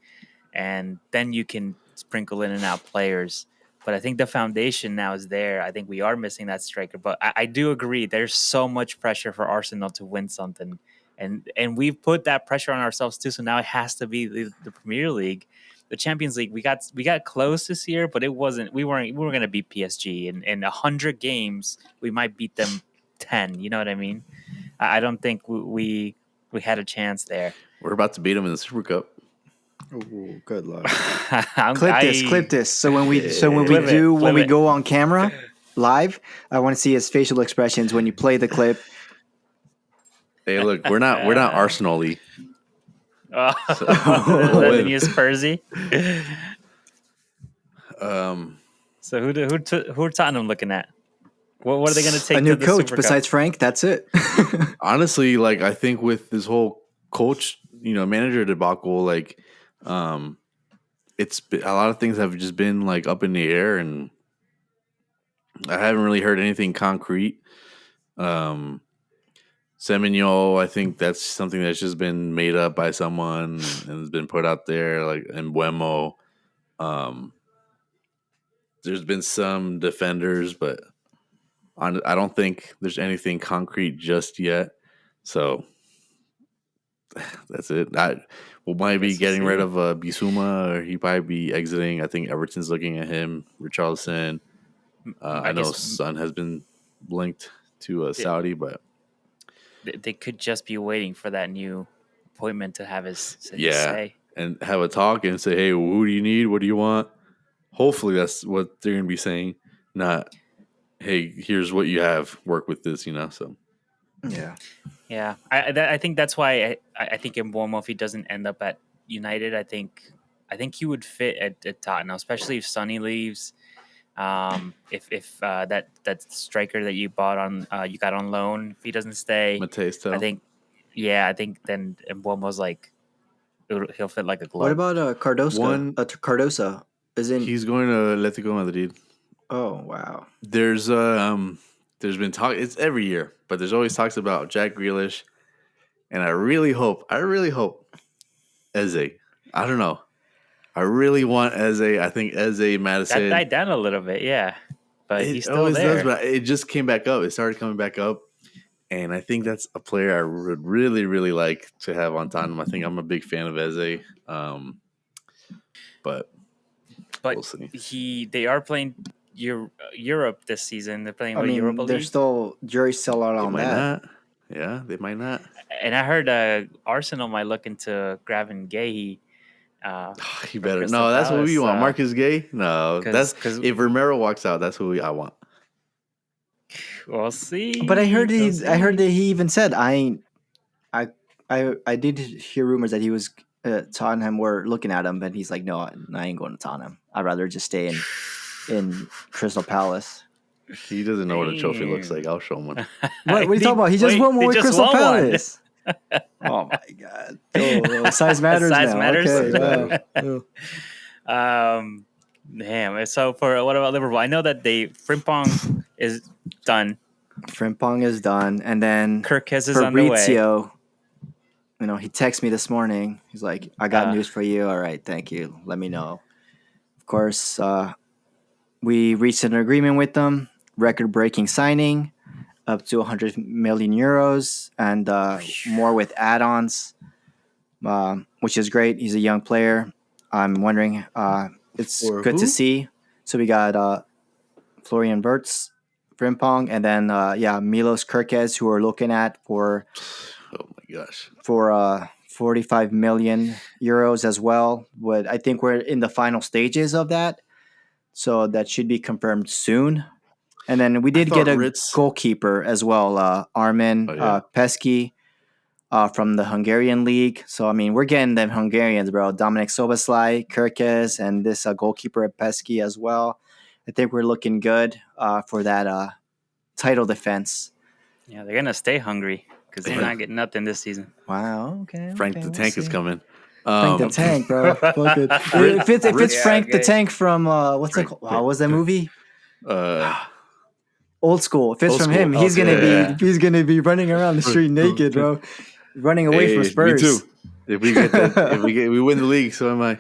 And then you can sprinkle in and out players But I think the foundation now is there. I think we are missing that striker. But I do agree. There's so much pressure for Arsenal to win something, and we've put that pressure on ourselves too. So now it has to be the Premier League, the Champions League. We got close this year, but it wasn't. We weren't going to beat PSG in 100 games. We might beat them 10. You know what I mean? I don't think we had a chance there. We're about to beat them in the Super Cup. Ooh, good luck. Clip this. So when we go on camera live, I want to see his facial expressions when you play the clip. Hey, look, we're not Arsenal-y. The new Spursy. So who are Tottenham looking at? What are they going to take? A new to the coach Super besides Cup? Frank. That's it. Honestly, like I think with this whole coach, manager debacle, like it's been, a lot of things have just been like up in the air, and I haven't really heard anything concrete. Semenyo, I think that's something that's just been made up by someone and has been put out there, like in Buemo. There's been some defenders, but I don't think there's anything concrete just yet. So that's it. We might be getting rid of Bissouma, or he might be exiting. I think Everton's looking at him. Richarlison. I know Son has been linked to Saudi, but they could just be waiting for that new appointment to have his say. And have a talk and say, hey, who do you need? What do you want? Hopefully that's what they're going to be saying, not, hey, here's what you have. Work with this, so. Yeah. I think that's why I think Mbeumo, if he doesn't end up at United, I think he would fit at Tottenham, especially if Sonny leaves. If that striker that you bought on you got on loan, if he doesn't stay, Matesto. I think then Mbeumo's like he'll fit like a glove. What about Cardosa? He's going to Atletico Madrid. Oh wow. There's been talk. It's every year, but there's always talks about Jack Grealish, and I really hope Eze. I don't know. I really want Eze. I think Eze, Madison. That died down a little bit, yeah. But he's still always there. does, but it just came back up. It started coming back up. And I think that's a player I would really, really like to have on Tottenham. I think I'm a big fan of Eze. But we'll see. They are playing Europe this season. They're playing Europa League. There's still jury's still out on that. Not. Yeah, they might not. And I heard Arsenal might look into grabbing Gay. He better. No, that's what we want. Marcus Gay? No, that's if Romero walks out, that's who I want. We'll see. But I heard that he even said I did hear rumors that he was Tottenham were looking at him, but he's like, no, I ain't going to Tottenham. I'd rather just stay in Crystal Palace. He doesn't know what a trophy looks like. I'll show him one. What are you talking about? He just won one with Crystal Palace. Oh my god! Oh, size matters. Size now. matters. Okay, wow. Damn. So for what about Liverpool? I know that Frimpong is done. Frimpong is done, and then Kirkes is on the way. Fabrizio, he texted me this morning. He's like, "I got news for you." All right, thank you. Let me know. Of course, we reached an agreement with them. Record-breaking signing. Up to 100 million euros and more with add-ons, which is great. He's a young player. I'm wondering, it's good to see. So we got Florian Wirtz, Frimpong, and then Milos Kerkez, who are looking at for 45 million euros as well. But I think we're in the final stages of that, so that should be confirmed soon. And then we did get a goalkeeper as well, Armin Pesky from the Hungarian league. So, we're getting them Hungarians, bro. Dominic Soboslai, Kirkes, and this goalkeeper at Pesky as well. I think we're looking good for that title defense. Yeah, they're going to stay hungry because they're not getting nothing this season. Wow, okay. Frank the Tank is coming. Frank the Tank, bro. If it's Frank the Tank from, what's it called? Wow, what was that movie? Old School. If it's from him, he's gonna be running around the street naked, bro, running away from Spurs. Me too. If we get that, we win the league, so am I.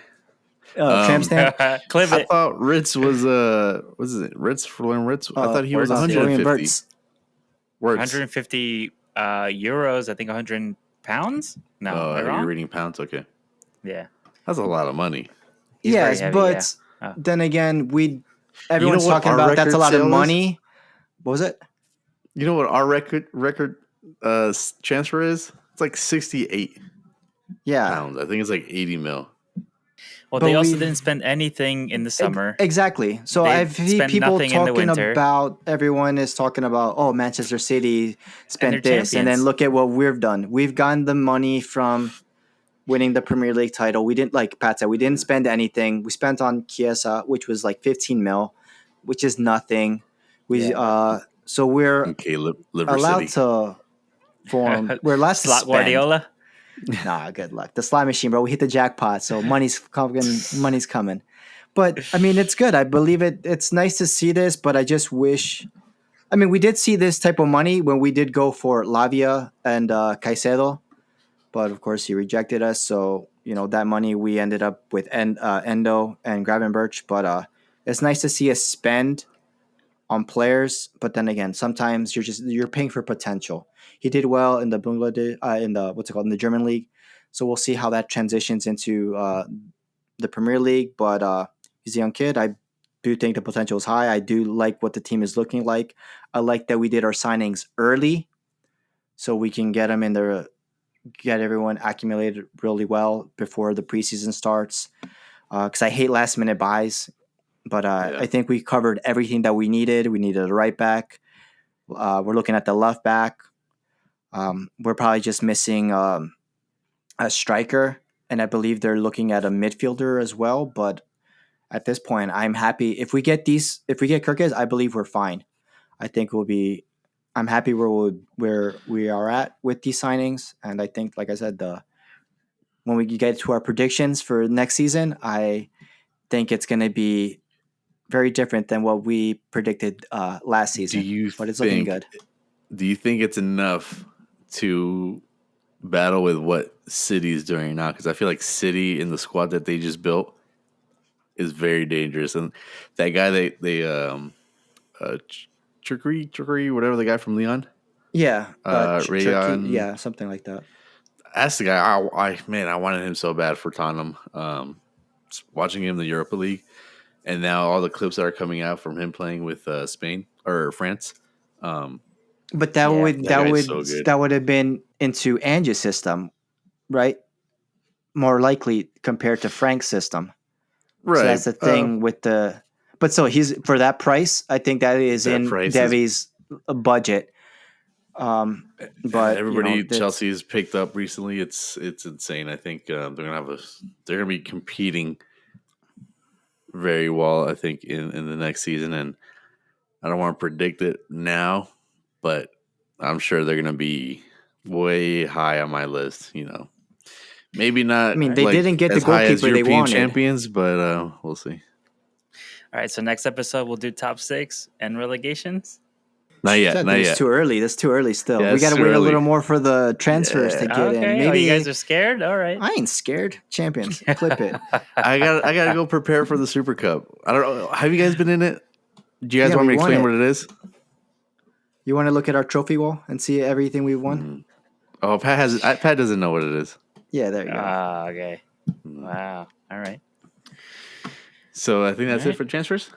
Tramp stamp. Clip I it. thought Ritz was what is it? Florian Ritz. I thought he was Wirtz, yeah. Florian 150. Wirtz. Wirtz. 150 euros. I think 100 pounds. No, am I You're wrong? reading pounds. Okay, Yeah. that's a lot of money. He's very Yes, heavy, but yeah. Oh. then again, everyone's what talking our about that's a record lot of sale is? money. What was it? You know what our record transfer is? It's like 68 Yeah. pounds. I think it's like 80 mil. Well, But they also we've- didn't spend anything in the summer. Exactly. So They I've seen spent people nothing in the talking winter. about, everyone is talking about, oh, Manchester City spent they're this. And then champions. look at what we've done. We've gotten the money from winning the Premier League title. We didn't, like Pat said, we didn't spend anything. We spent on Chiesa, which was like 15 mil, which is nothing. So we're Okay, Liver allowed City. to form. We're allowed to Slot spend. Guardiola. Nah, good luck. The slot machine, bro. We hit the jackpot, so money's coming. But I mean, it's good. I believe it. It's nice to see this, but I just wish. I mean, we did see this type of money when we did go for Lavia and Caicedo, but of course he rejected us. So that money we ended up with Endo and Gravenberch. But it's nice to see us spend on players. But then again, sometimes you're paying for potential. He did well in the Bangladesh, in the German league. So we'll see how that transitions into the Premier League. But he's a young kid. I do think the potential is high. I do like what the team is looking like. I like that we did our signings early, so we can get them get everyone accumulated really well before the preseason starts. Because I hate last minute buys. But I think we covered everything that we needed. We needed a right back. We're looking at the left back. We're probably just missing a striker, and I believe they're looking at a midfielder as well. But at this point, I'm happy if we get Kirkes. I believe we're fine. I think I'm happy where we are at with these signings, and I think, like I said, when we get to our predictions for next season, I think it's going to be very different than what we predicted last season. But it's looking good. Do you think it's enough to battle with what City is doing now? Because I feel like City in the squad that they just built is very dangerous, and that guy Chukri, whatever, the guy from Leon. Yeah, Rayon. yeah, something like that. That's the guy. I wanted him so bad for Tottenham. Watching him in the Europa League, and now all the clips that are coming out from him playing with Spain or France. But that would have been into Ange's system, right? More likely compared to Frank's system. Right. So that's the thing with the. But so he's for that price. I think that is in Devi's budget. But everybody Chelsea's picked up recently. It's insane. I think they're gonna be competing very well. I think in the next season, and I don't want to predict it now, but I'm sure they're gonna be way high on my list. Maybe not. I mean, they didn't get the high as goalkeeper they European wanted. champions, but we'll see. All right, so next episode we'll do top 6 and relegations. Not yet. It's too early. That's too early still. Yeah, we got to too wait a early. little more for the transfers to get in. Maybe you guys are scared. All right, I ain't scared. Champions, clip it. I gotta go prepare for the Super Cup. I don't know. Have you guys been in it? Do you guys want me to explain what it is? You want to look at our trophy wall and see everything we won? Mm-hmm. Oh, Pat doesn't know what it is. Yeah, there you go. Okay. Wow. All right. So I think that's it for transfers.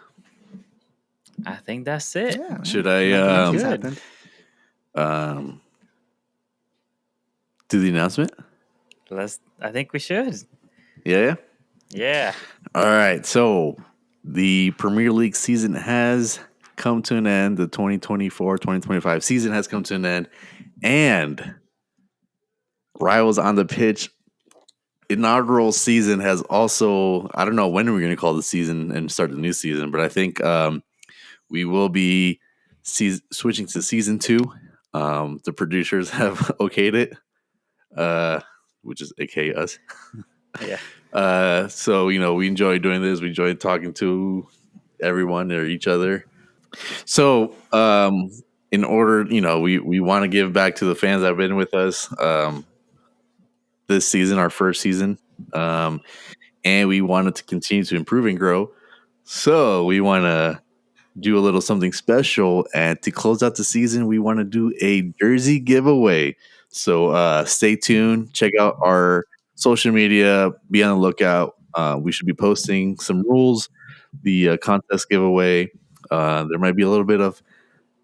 I think that's it. Yeah, Should I happened. Do the announcement? I think we should. Yeah. Yeah. All right. So the Premier League season has come to an end. The 2024-2025 season has come to an end, and Rivals on the Pitch inaugural season has also. I don't know when we're going to call the season and start the new season, but I think we will be switching to season 2. The producers have okayed it, which is aka us. Yeah. So we enjoy doing this. We enjoy talking to everyone or each other. So in order, we want to give back to the fans that have been with us this season, our first season. and we wanted to continue to improve and grow. So we want to do a little something special, and to close out the season, we want to do a jersey giveaway. So stay tuned, check out our social media, be on the lookout. We should be posting some rules, the contest giveaway. There might be a little bit of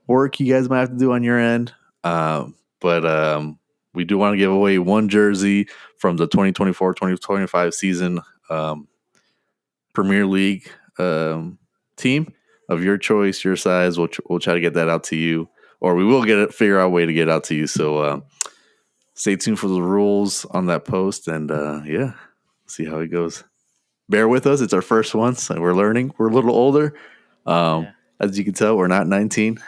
work you guys might have to do on your end, but we do want to give away one jersey from the 2024-2025 season Premier League team of your choice, your size. We'll try to get that out to you, or we will figure out a way to get it out to you. So stay tuned for the rules on that post, and see how it goes. Bear with us; it's our first one, so we're learning. We're a little older, as you can tell. We're not 19.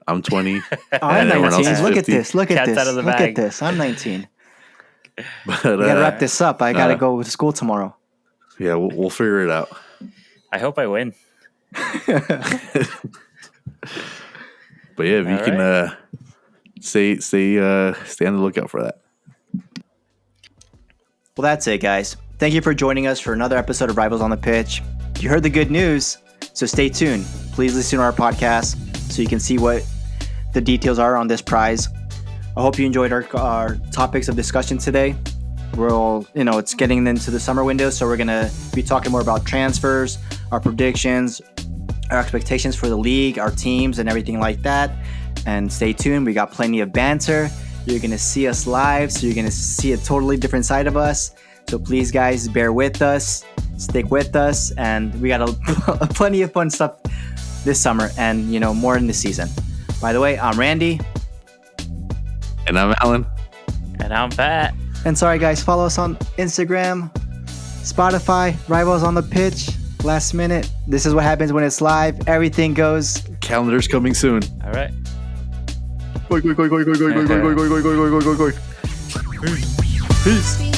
I'm 20. I'm 19. Look 50. at this. Look at Cat's this. out of the Look bag. at this. I'm 19. But We gotta wrap this up. I gotta go to school tomorrow. Yeah, we'll figure it out. I hope I win. But yeah, if you can stay on the lookout for that. Well, that's it, guys. Thank you for joining us for another episode of Rivals on the Pitch. You heard the good news, so stay tuned. Please listen to our podcast so you can see what the details are on this prize. I hope you enjoyed our topics of discussion today. It's getting into the summer window, so we're going to be talking more about transfers, our predictions, our expectations for the league, our teams, and everything like that. And stay tuned. We got plenty of banter. You're going to see us live, so you're going to see a totally different side of us. So please, guys, bear with us, stick with us, and we got plenty of fun stuff this summer and, more in the season. By the way, I'm Randy. And I'm Alan. And I'm Pat. And sorry, guys, follow us on Instagram, Spotify, Rivals on the Pitch. Last minute. This is what happens when it's live. Everything goes. Calendar's coming soon. All right. Go. Peace.